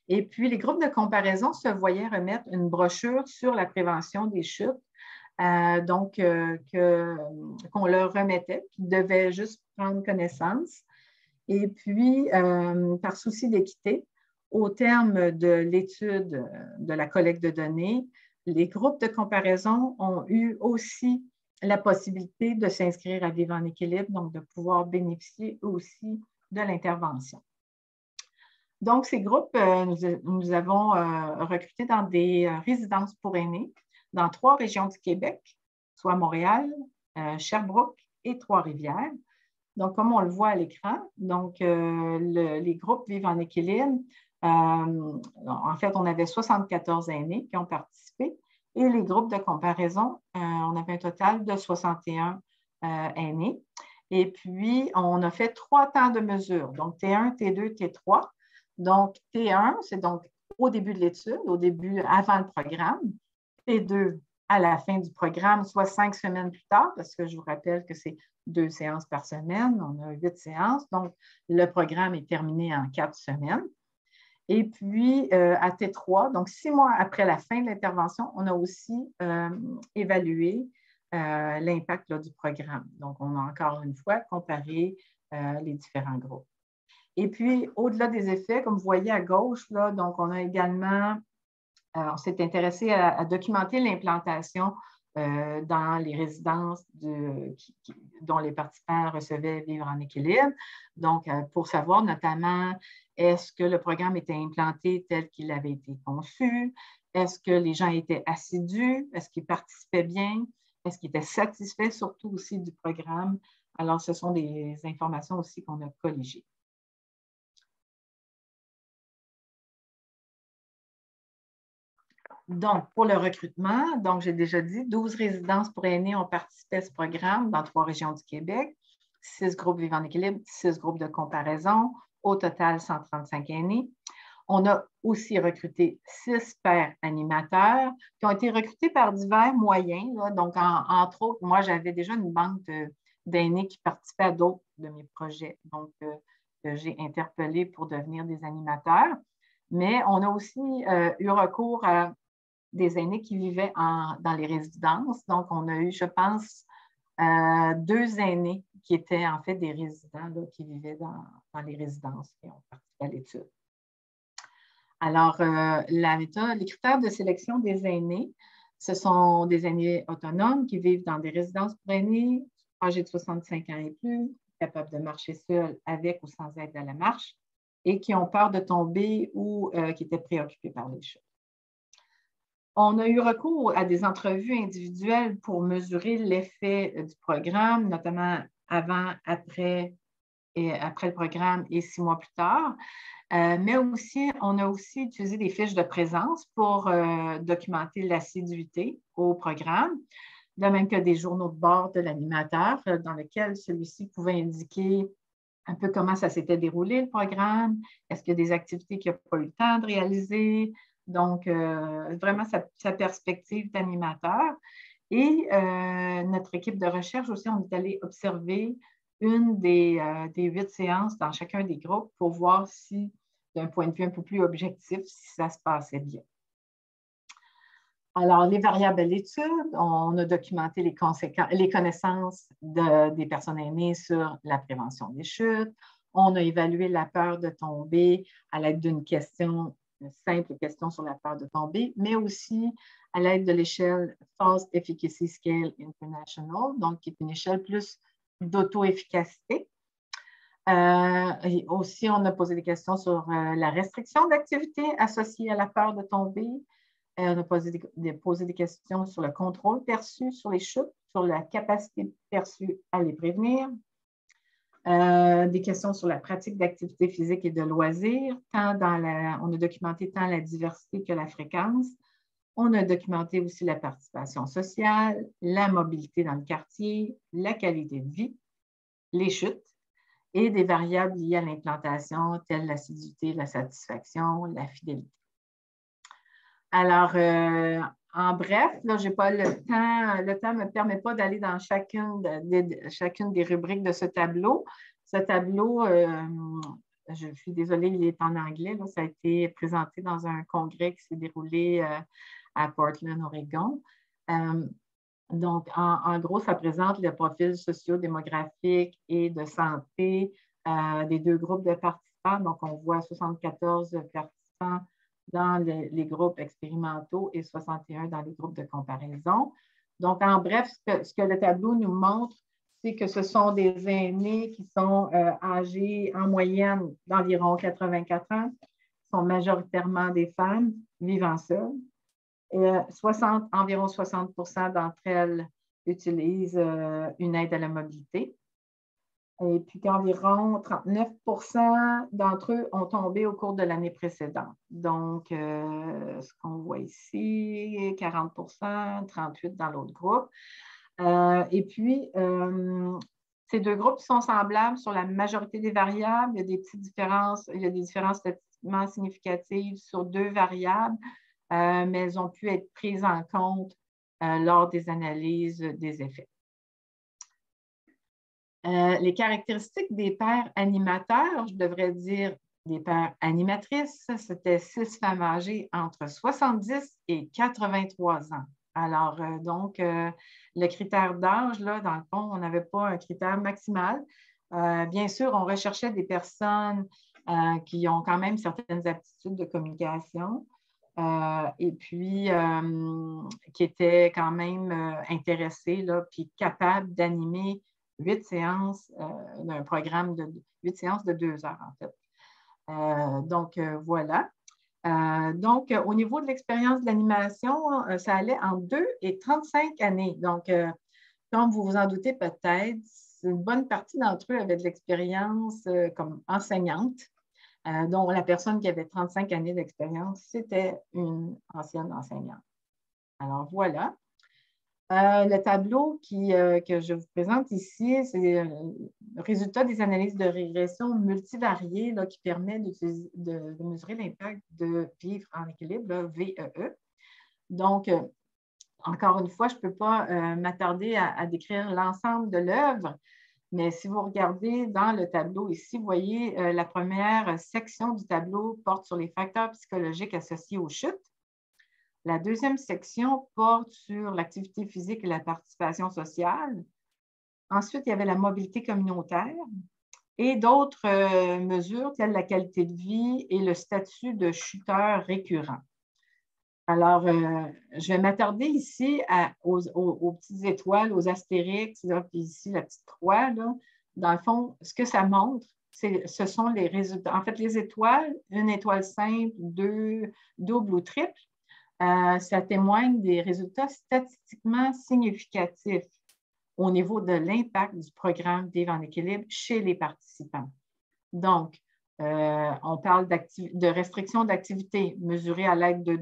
Et puis, les groupes de comparaison se voyaient remettre une brochure sur la prévention des chutes, qu'on leur remettait, qu'ils devaient juste prendre connaissance. Et puis, par souci d'équité, au terme de l'étude de la collecte de données, les groupes de comparaison ont eu aussi la possibilité de s'inscrire à Vivre en équilibre, donc de pouvoir bénéficier aussi de l'intervention. Donc, ces groupes, nous avons recruté dans des résidences pour aînés dans 3 régions du Québec, soit Montréal, Sherbrooke et Trois-Rivières. Donc, comme on le voit à l'écran, donc les groupes Vivre en équilibre, en fait, on avait 74 aînés qui ont participé et les groupes de comparaison, on avait un total de 61 aînés. Et puis, on a fait 3 temps de mesure, donc T1, T2, T3. Donc, T1, c'est donc au début de l'étude, avant le programme. T2, à la fin du programme, soit 5 semaines plus tard, parce que je vous rappelle que c'est 2 séances par semaine, on a 8 séances, donc le programme est terminé en 4 semaines. Et puis, à T3, donc 6 mois après la fin de l'intervention, on a aussi évalué l'impact du programme. Donc, on a encore une fois comparé les différents groupes. Et puis, au-delà des effets, comme vous voyez à gauche, là, donc on a également, on s'est intéressé à documenter l'implantation dans les résidences dont les participants recevaient Vivre en équilibre. Donc, pour savoir notamment, est-ce que le programme était implanté tel qu'il avait été conçu? Est-ce que les gens étaient assidus? Est-ce qu'ils participaient bien? Est-ce qu'ils étaient satisfaits surtout aussi du programme? Alors, ce sont des informations aussi qu'on a colligées. Donc, pour le recrutement, donc j'ai déjà dit, 12 résidences pour aînés ont participé à ce programme dans 3 régions du Québec, 6 groupes Vivre en équilibre, 6 groupes de comparaison, au total 135 aînés. On a aussi recruté 6 pairs animateurs qui ont été recrutés par divers moyens. Là. Donc, entre autres, moi, j'avais déjà une banque d'aînés qui participaient à d'autres de mes projets, donc que j'ai interpellés pour devenir des animateurs. Mais on a aussi eu recours à des aînés qui vivaient dans les résidences. Donc, on a eu, je pense, 2 aînés qui étaient en fait des résidents là, qui vivaient dans les résidences et ont participé à l'étude. Alors, la méthode, les critères de sélection des aînés, ce sont des aînés autonomes qui vivent dans des résidences pour aînés, âgés de 65 ans et plus, capables de marcher seuls avec ou sans aide à la marche, et qui ont peur de tomber ou qui étaient préoccupés par les chutes. On a eu recours à des entrevues individuelles pour mesurer l'effet du programme, notamment avant, après et après le programme et 6 mois plus tard. Mais aussi, on a aussi utilisé des fiches de présence pour documenter l'assiduité au programme, de même que des journaux de bord de l'animateur dans lesquels celui-ci pouvait indiquer un peu comment ça s'était déroulé, le programme, est-ce qu'il y a des activités qu'il n'a pas eu le temps de réaliser, donc vraiment sa perspective d'animateur. Et notre équipe de recherche aussi, on est allé observer une des 8 séances dans chacun des groupes pour voir si, d'un point de vue un peu plus objectif, si ça se passait bien. Alors, les variables à l'étude, on a documenté les connaissances des personnes aînées sur la prévention des chutes. On a évalué la peur de tomber à l'aide d'une question, une simple question sur la peur de tomber, mais aussi à l'aide de l'échelle False Efficacy Scale International, donc qui est une échelle plus d'auto-efficacité. Aussi, on a posé des questions sur la restriction d'activité associée à la peur de tomber. On a posé des questions sur le contrôle perçu sur les chutes, sur la capacité perçue à les prévenir. Des questions sur la pratique d'activité physique et de loisirs. On a documenté tant la diversité que la fréquence. On a documenté aussi la participation sociale, la mobilité dans le quartier, la qualité de vie, les chutes et des variables liées à l'implantation, telles l'assiduité, la satisfaction, la fidélité. Alors, en bref, là, je n'ai pas le temps ne me permet pas d'aller dans chacune des rubriques de ce tableau. Ce tableau, je suis désolée, il est en anglais. Là, ça a été présenté dans un congrès qui s'est déroulé à Portland, Oregon. Donc, en gros, ça présente le profil socio-démographique et de santé des 2 groupes de participants. Donc, on voit 74 participants dans les groupes expérimentaux et 61 dans les groupes de comparaison. Donc, en bref, ce que le tableau nous montre, c'est que ce sont des aînés qui sont âgés en moyenne d'environ 84 ans, qui sont majoritairement des femmes vivant seules. Environ 60 d'entre elles utilisent une aide à la mobilité. Et puis qu'environ 39 d'entre eux ont tombé au cours de l'année précédente. Donc, ce qu'on voit ici, 40 38 dans l'autre groupe. Et puis, ces 2 groupes sont semblables sur la majorité des variables. Il y a des petites différences, il y a des différences statistiquement significatives sur 2 variables, mais elles ont pu être prises en compte lors des analyses des effets. Les caractéristiques des pairs animateurs, je devrais dire des pairs animatrices, c'était 6 femmes âgées entre 70 et 83 ans. Alors, donc, le critère d'âge, là, dans le fond, on n'avait pas un critère maximal. Bien sûr, on recherchait des personnes qui ont quand même certaines aptitudes de communication et puis qui étaient quand même intéressées, là, puis capables d'animer 8 séances d'un programme de 8 séances de 2 heures, en fait. Donc, voilà. Donc, au niveau de l'expérience de l'animation, ça allait entre 2 et 35 années. Donc, comme vous vous en doutez peut-être, une bonne partie d'entre eux avaient de l'expérience comme enseignante, dont la personne qui avait 35 années d'expérience, c'était une ancienne enseignante. Alors, voilà. Le tableau que je vous présente ici, c'est le résultat des analyses de régression multivariées là, qui permet de mesurer l'impact de vivre en équilibre, là, VEE. Donc, encore une fois, je ne peux pas m'attarder à décrire l'ensemble de l'œuvre, mais si vous regardez dans le tableau ici, vous voyez la première section du tableau porte sur les facteurs psychologiques associés aux chutes. La deuxième section porte sur l'activité physique et la participation sociale. Ensuite, il y avait la mobilité communautaire. et d'autres mesures telles la qualité de vie et le statut de chuteur récurrent. Alors, je vais m'attarder ici aux petites étoiles, aux astérix, là, puis ici la petite croix. Là. Dans le fond, ce que ça montre, ce sont les résultats. En fait, les étoiles, une étoile simple, deux, double ou triple, ça témoigne des résultats statistiquement significatifs au niveau de l'impact du programme Vivre en équilibre chez les participants. Donc, on parle de restriction d'activité mesurée à l'aide de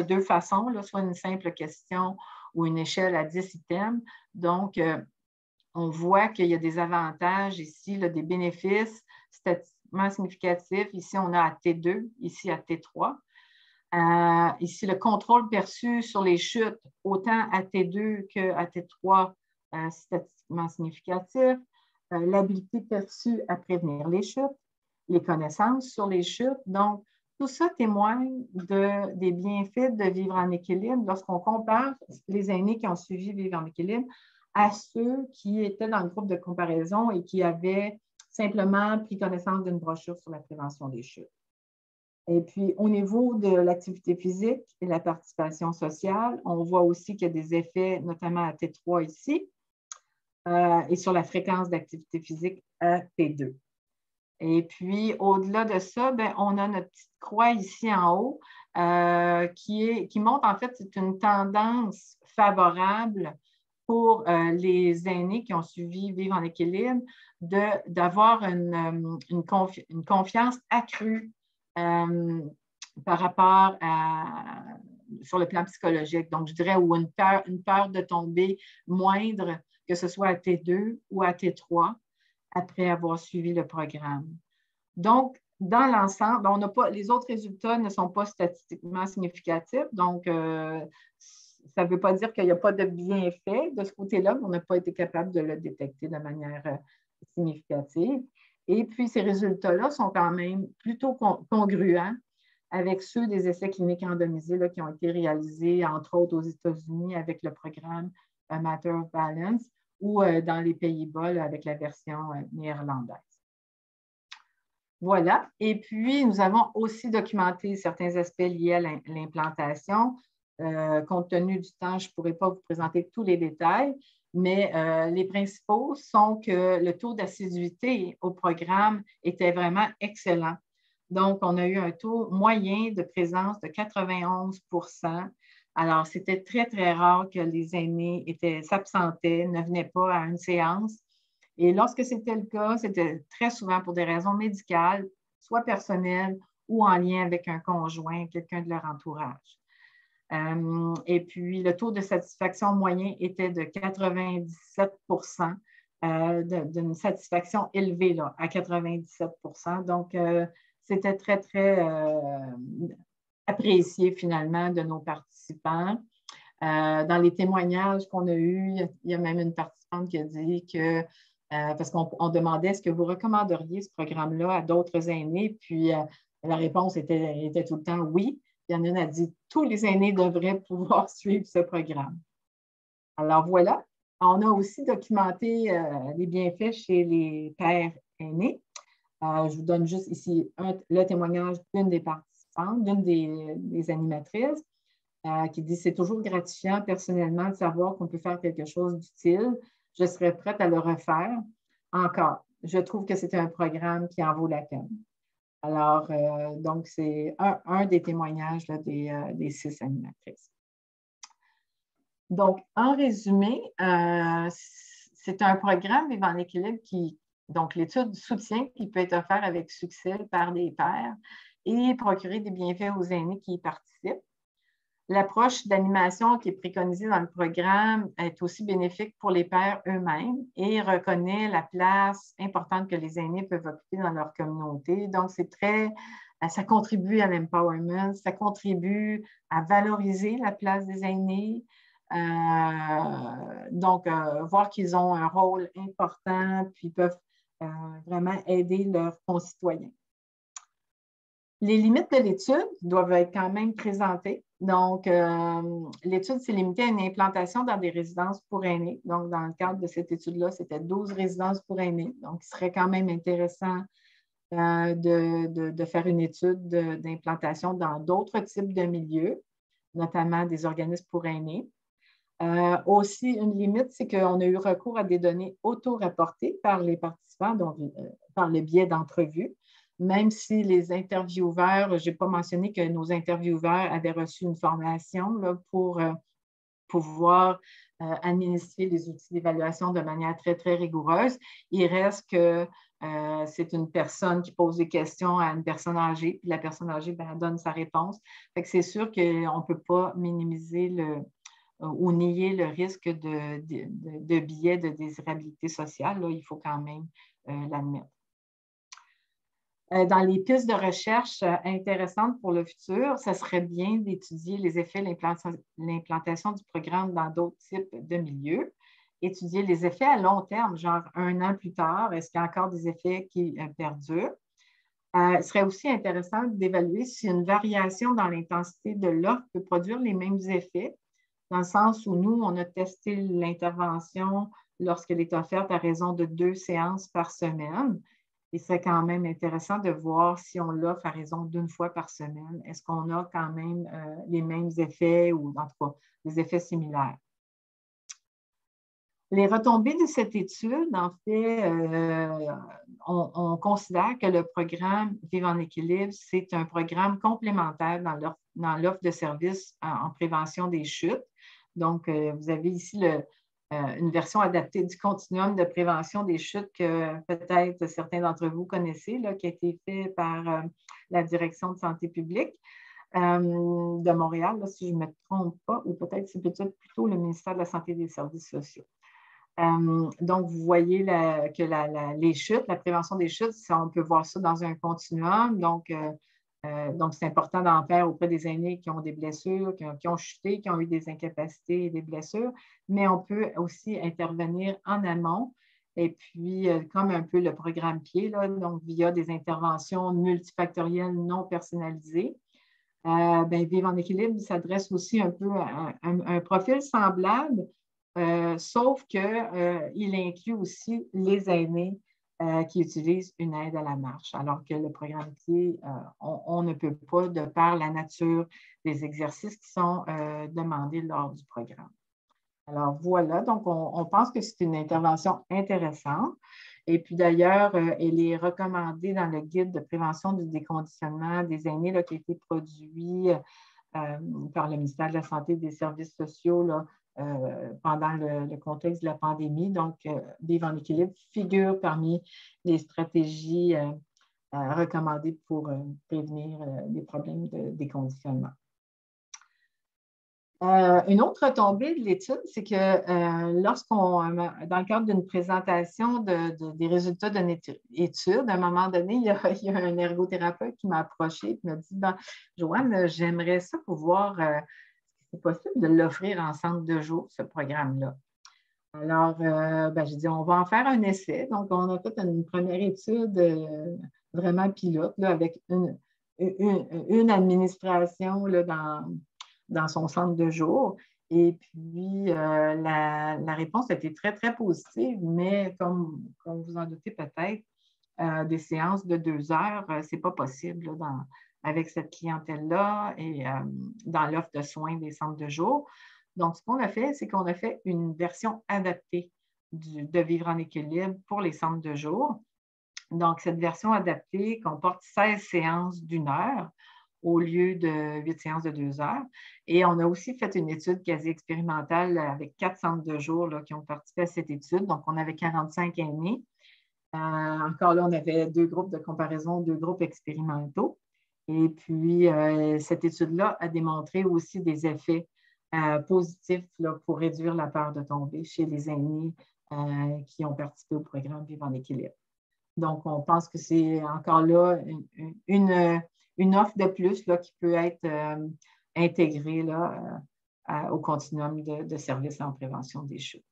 deux façons, là, soit une simple question ou une échelle à 10 items. Donc, on voit qu'il y a des avantages ici, là, des bénéfices statistiquement significatifs. Ici, on a à T2, ici à T3. Ici, le contrôle perçu sur les chutes, autant à T2 qu'à T3, statistiquement significatif. L'habilité perçue à prévenir les chutes, les connaissances sur les chutes. Donc, tout ça témoigne des bienfaits de vivre en équilibre lorsqu'on compare les aînés qui ont suivi Vivre en équilibre à ceux qui étaient dans le groupe de comparaison et qui avaient simplement pris connaissance d'une brochure sur la prévention des chutes. Et puis, au niveau de l'activité physique et la participation sociale, on voit aussi qu'il y a des effets, notamment à T3 ici, et sur la fréquence d'activité physique à T2. Et puis, au-delà de ça, bien, on a notre petite croix ici en haut qui montre, en fait, c'est une tendance favorable pour les aînés qui ont suivi Vivre en équilibre d'avoir une confiance accrue par rapport sur le plan psychologique. Donc, je dirais, ou une peur de tomber moindre, que ce soit à T2 ou à T3, après avoir suivi le programme. Donc, dans l'ensemble, les autres résultats ne sont pas statistiquement significatifs. Donc, ça ne veut pas dire qu'il n'y a pas de bienfait de ce côté-là, mais on n'a pas été capable de le détecter de manière significative. Et puis, ces résultats-là sont quand même plutôt congruents avec ceux des essais cliniques randomisés là, qui ont été réalisés, entre autres aux États-Unis, avec le programme Matter of Balance, ou dans les Pays-Bas là, avec la version néerlandaise. Voilà. Et puis, nous avons aussi documenté certains aspects liés à l'implantation. Compte tenu du temps, je ne pourrais pas vous présenter tous les détails, mais les principaux sont que le taux d'assiduité au programme était vraiment excellent. Donc, on a eu un taux moyen de présence de 91 %. Alors, c'était très, très rare que les aînés s'absentaient, ne venaient pas à une séance. Et lorsque c'était le cas, c'était très souvent pour des raisons médicales, soit personnelles ou en lien avec un conjoint, quelqu'un de leur entourage. Et puis, le taux de satisfaction moyen était de 97 %, d'une satisfaction élevée là, à 97 %. Donc, c'était très, très apprécié finalement de nos participants. Dans les témoignages qu'on a eus, il y a même une participante qui a dit que, parce qu'on demandait, est-ce que vous recommanderiez ce programme-là à d'autres aînés? Puis la réponse était tout le temps oui. Il y en a une qui a dit, tous les aînés devraient pouvoir suivre ce programme. Alors voilà, on a aussi documenté les bienfaits chez les pères aînés. Je vous donne juste ici le témoignage d'une des participantes, d'une des animatrices, qui dit « C'est toujours gratifiant personnellement de savoir qu'on peut faire quelque chose d'utile. Je serais prête à le refaire encore. Je trouve que c'est un programme qui en vaut la peine. » Alors, donc, c'est un des témoignages là, des 6 animatrices. Donc, en résumé, c'est un programme Vivre en équilibre donc l'étude soutient qu'il peut être offert avec succès par des pairs et procurer des bienfaits aux aînés qui y participent. L'approche d'animation qui est préconisée dans le programme est aussi bénéfique pour les pairs eux-mêmes et reconnaît la place importante que les aînés peuvent occuper dans leur communauté. Donc, ça contribue à l'empowerment, ça contribue à valoriser la place des aînés. Donc, voir qu'ils ont un rôle important, puis peuvent vraiment aider leurs concitoyens. Les limites de l'étude doivent être quand même présentées Donc, l'étude s'est limitée à une implantation dans des résidences pour aînés. Donc, dans le cadre de cette étude-là, c'était 12 résidences pour aînés. Donc, il serait quand même intéressant de faire une étude d'implantation dans d'autres types de milieux, notamment des organismes pour aînés. Aussi, une limite, c'est qu'on a eu recours à des données auto-rapportées par les participants, donc par le biais d'entrevues, même si les intervieweurs, je n'ai pas mentionné que nos intervieweurs avaient reçu une formation là, pour pouvoir administrer les outils d'évaluation de manière très, très rigoureuse. Il reste que c'est une personne qui pose des questions à une personne âgée, puis la personne âgée donne sa réponse. Fait que c'est sûr qu'on ne peut pas minimiser ou nier le risque de biais de désirabilité sociale. Là, il faut quand même l'admettre. Dans les pistes de recherche intéressantes pour le futur, ça serait bien d'étudier les effets de l'implantation du programme dans d'autres types de milieux, étudier les effets à long terme, genre 1 an plus tard, est-ce qu'il y a encore des effets qui perdurent? Il serait aussi intéressant d'évaluer si une variation dans l'intensité de l'offre peut produire les mêmes effets, dans le sens où nous, on a testé l'intervention lorsqu'elle est offerte à raison de 2 séances par semaine. Il serait quand même intéressant de voir si on l'offre à raison d'1 fois par semaine. Est-ce qu'on a quand même les mêmes effets ou en tout cas des effets similaires? Les retombées de cette étude, en fait, on considère que le programme Vivre en équilibre, c'est un programme complémentaire dans l'offre de services en prévention des chutes. Donc, vous avez ici une version adaptée du continuum de prévention des chutes que peut-être certains d'entre vous connaissez, là, qui a été fait par la Direction de santé publique de Montréal, là, si je ne me trompe pas, ou peut-être c'est peut-être plutôt le ministère de la Santé et des Services sociaux. Donc, vous voyez que les chutes, la prévention des chutes, on peut voir ça dans un continuum. Donc, c'est important d'en faire auprès des aînés qui ont des blessures, qui ont chuté, qui ont eu des incapacités et des blessures, mais on peut aussi intervenir en amont. Et puis, comme un peu le programme PIED, là, donc via des interventions multifactorielles non personnalisées. Vivre en équilibre s'adresse aussi un peu à un profil semblable, sauf qu'il inclut aussi les aînés qui utilisent une aide à la marche, alors que le programme PIED, on ne peut pas, de par la nature des exercices qui sont demandés lors du programme. Alors voilà, donc on pense que c'est une intervention intéressante. Et puis d'ailleurs, elle est recommandée dans le guide de prévention du déconditionnement des aînés là, qui a été produit par le ministère de la Santé et des Services sociaux là, pendant le contexte de la pandémie. Donc, Vivre en équilibre figure parmi les stratégies recommandées pour prévenir les problèmes de déconditionnement. Une autre retombée de l'étude, c'est que dans le cadre d'une présentation des résultats d'une étude, à un moment donné, il y a un ergothérapeute qui m'a approché et m'a dit Joanne, j'aimerais ça pouvoir, si c'est possible, de l'offrir en centre de jour, ce programme-là. Alors, j'ai dit, on va en faire un essai. Donc, on a fait une première étude vraiment pilote là, avec une administration là, dans son centre de jour. Et puis, la réponse a été très, très positive, mais comme vous en doutez peut-être, des séances de 2 heures, ce n'est pas possible là, avec cette clientèle-là et dans l'offre de soins des centres de jour. Donc, ce qu'on a fait, c'est qu'on a fait une version adaptée de Vivre en équilibre pour les centres de jour. Donc, cette version adaptée comporte 16 séances d'1 heure au lieu de 8 séances de 2 heures. Et on a aussi fait une étude quasi expérimentale avec 4 centres de jour là, qui ont participé à cette étude. Donc, on avait 45 aînés. Encore là, on avait 2 groupes de comparaison, 2 groupes expérimentaux. Et puis, cette étude-là a démontré aussi des effets positifs là, pour réduire la peur de tomber chez les aînés qui ont participé au programme Vivre en équilibre. Donc, on pense que c'est encore là une offre de plus là, qui peut être intégrée là, au continuum de services en prévention des chutes.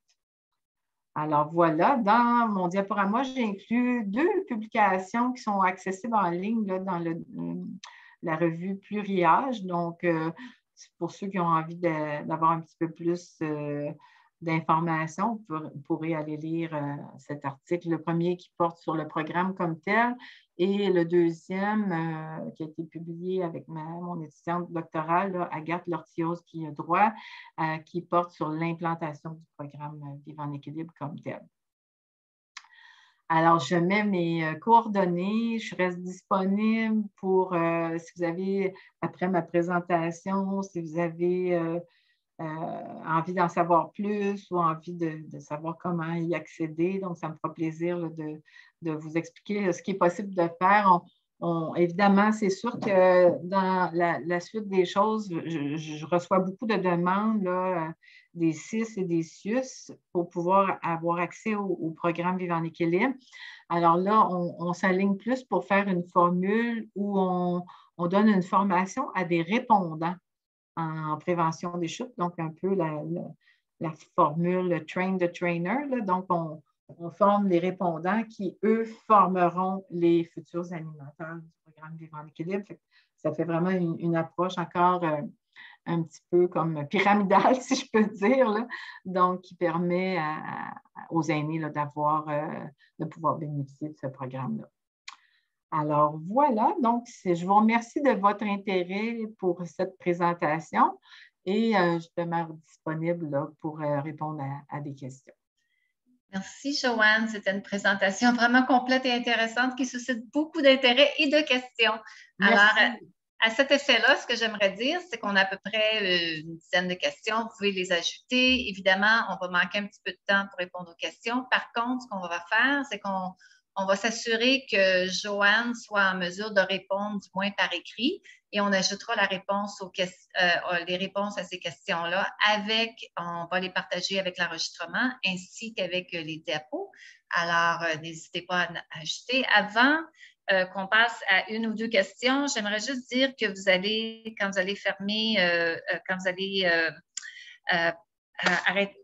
Alors voilà, dans mon diaporama, j'ai inclus 2 publications qui sont accessibles en ligne là, dans la revue Pluriage. Donc, pour ceux qui ont envie d'avoir un petit peu plus d'informations, vous pourrez aller lire cet article. Le premier qui porte sur le programme comme tel et le deuxième qui a été publié avec mon étudiante doctorale, là, Agathe Lortioz, qui a droit, qui porte sur l'implantation du programme Vivre en équilibre comme tel. Alors, je mets mes coordonnées, je reste disponible pour, si vous avez, après ma présentation, si vous avez envie d'en savoir plus ou envie de savoir comment y accéder. Donc, ça me fera plaisir là, de vous expliquer ce qui est possible de faire. Évidemment, c'est sûr que dans la suite des choses, je reçois beaucoup de demandes là, des CIS et des CIUS pour pouvoir avoir accès au programme Vivre en équilibre. Alors là, on s'aligne plus pour faire une formule où on donne une formation à des répondants en prévention des chutes, donc un peu la formule train the trainer. Là. Donc, on forme les répondants qui, eux, formeront les futurs animateurs du programme Vivre en équilibre. Ça fait vraiment une approche encore un petit peu comme pyramidale, si je peux dire, là. Donc qui permet aux aînés là, de pouvoir bénéficier de ce programme-là. Alors voilà, donc je vous remercie de votre intérêt pour cette présentation et je demeure disponible là, pour répondre à des questions. Merci, Joanne. C'était une présentation vraiment complète et intéressante qui suscite beaucoup d'intérêt et de questions. Merci. Alors, à cet effet-là, ce que j'aimerais dire, c'est qu'on a à peu près une dizaine de questions. Vous pouvez les ajouter. Évidemment, on va manquer un petit peu de temps pour répondre aux questions. Par contre, ce qu'on va faire, c'est qu'on va s'assurer que Joanne soit en mesure de répondre, du moins par écrit, et on ajoutera les réponses à ces questions-là on va les partager avec l'enregistrement ainsi qu'avec les diapos. Alors, n'hésitez pas à ajouter. Avant qu'on passe à une ou deux questions, j'aimerais juste dire que quand vous allez fermer, quand vous allez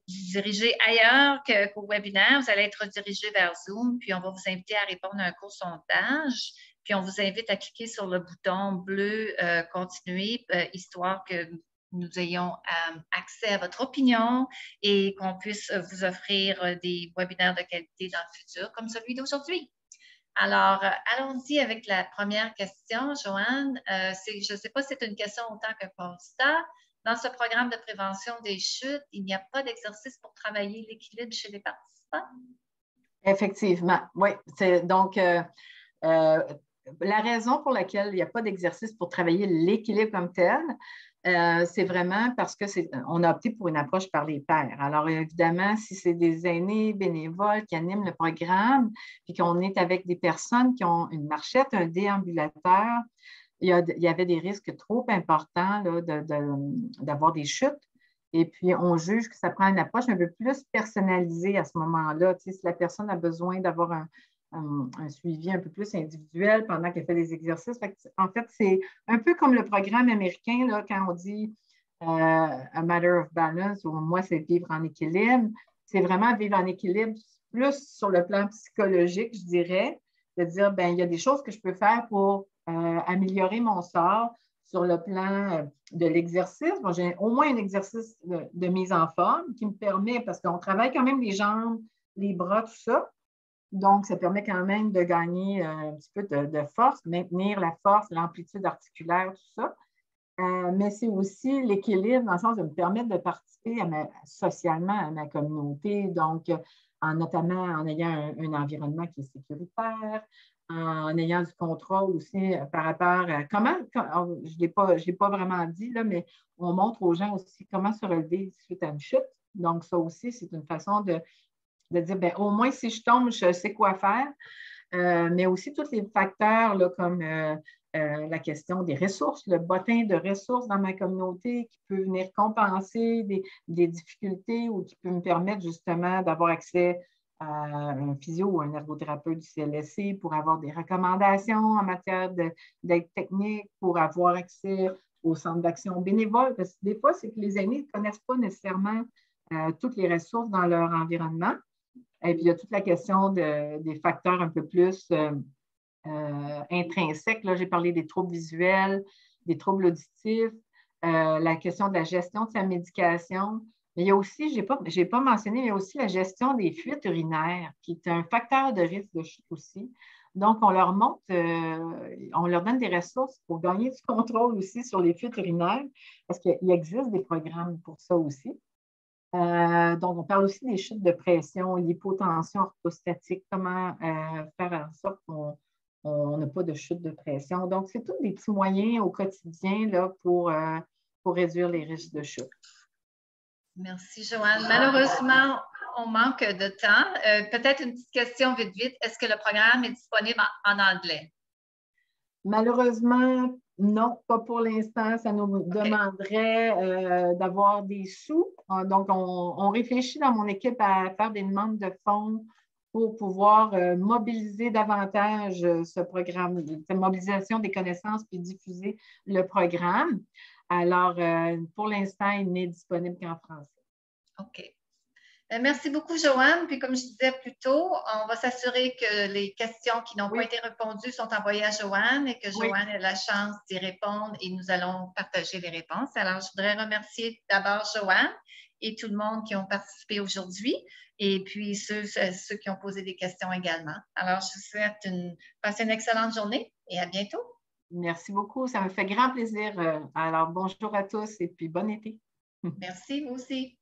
diriger ailleurs qu'au webinaire, vous allez être redirigé vers Zoom, puis on va vous inviter à répondre à un court sondage, puis on vous invite à cliquer sur le bouton bleu « Continuer », histoire que nous ayons accès à votre opinion et qu'on puisse vous offrir des webinaires de qualité dans le futur, comme celui d'aujourd'hui. Alors, allons-y avec la première question, Joanne. Je ne sais pas si c'est une question autant qu'un constat. Dans ce programme de prévention des chutes, il n'y a pas d'exercice pour travailler l'équilibre chez les participants? Effectivement, oui. Donc, la raison pour laquelle il n'y a pas d'exercice pour travailler l'équilibre comme tel, c'est vraiment parce qu'on a opté pour une approche par les pairs. Alors, évidemment, si c'est des aînés bénévoles qui animent le programme, puis qu'on est avec des personnes qui ont une marchette, un déambulateur, il y avait des risques trop importants là, d'avoir des chutes. Et puis, on juge que ça prend une approche un peu plus personnalisée à ce moment-là. Tu sais, si la personne a besoin d'avoir un suivi un peu plus individuel pendant qu'elle fait des exercices. En fait, c'est un peu comme le programme américain, là, quand on dit A Matter of Balance, ou moi, c'est vivre en équilibre. C'est vraiment vivre en équilibre plus sur le plan psychologique, je dirais, de dire, bien, il y a des choses que je peux faire pour améliorer mon sort sur le plan de l'exercice. Bon, j'ai au moins un exercice de mise en forme qui me permet, parce qu'on travaille quand même les jambes, les bras, tout ça. Donc, ça permet quand même de gagner un petit peu de force, maintenir la force, l'amplitude articulaire, tout ça. Mais c'est aussi l'équilibre dans le sens de me permettre de participer socialement à ma communauté, donc notamment en ayant un environnement qui est sécuritaire, en ayant du contrôle aussi par rapport à je ne l'ai pas vraiment dit, là, mais on montre aux gens aussi comment se relever suite à une chute. Donc, ça aussi, c'est une façon de dire, bien, au moins, si je tombe, je sais quoi faire. Mais aussi tous les facteurs là, comme la question des ressources, le bottin de ressources dans ma communauté qui peut venir compenser des difficultés ou qui peut me permettre justement d'avoir accès à un physio ou un ergothérapeute du CLSC pour avoir des recommandations en matière d'aide technique, pour avoir accès au centre d'action bénévole. Parce que des fois, c'est que les aînés ne connaissent pas nécessairement toutes les ressources dans leur environnement. Et puis, il y a toute la question des facteurs un peu plus intrinsèques. Là, j'ai parlé des troubles visuels, des troubles auditifs. la question de la gestion de sa médication. Mais il y a aussi, je n'ai pas mentionné, mais il y a aussi la gestion des fuites urinaires, qui est un facteur de risque de chute aussi. Donc, on leur donne des ressources pour gagner du contrôle aussi sur les fuites urinaires, parce qu'il existe des programmes pour ça aussi. Donc, on parle aussi des chutes de pression, l'hypotension orthostatique, comment faire en sorte qu'on n'a pas de chute de pression. Donc, c'est tous des petits moyens au quotidien là, pour réduire les risques de chute. Merci, Joanne. Malheureusement, on manque de temps. Peut-être une petite question vite, vite. Est-ce que le programme est disponible en anglais? Malheureusement, non, pas pour l'instant. Ça nous demanderait d'avoir des sous. Donc, on réfléchit dans mon équipe à faire des demandes de fonds pour pouvoir mobiliser davantage ce programme, cette mobilisation des connaissances puis diffuser le programme. Alors, pour l'instant, il n'est disponible qu'en français. OK. Merci beaucoup, Joanne. Puis, comme je disais plus tôt, on va s'assurer que les questions qui n'ont pas été répondues sont envoyées à Joanne et que Joanne ait la chance d'y répondre et nous allons partager les réponses. Alors, je voudrais remercier d'abord Joanne et tout le monde qui ont participé aujourd'hui et puis ceux qui ont posé des questions également. Alors, je vous souhaite passer une excellente journée et à bientôt. Merci beaucoup. Ça me fait grand plaisir. Alors, bonjour à tous et puis bon été. Merci, vous aussi.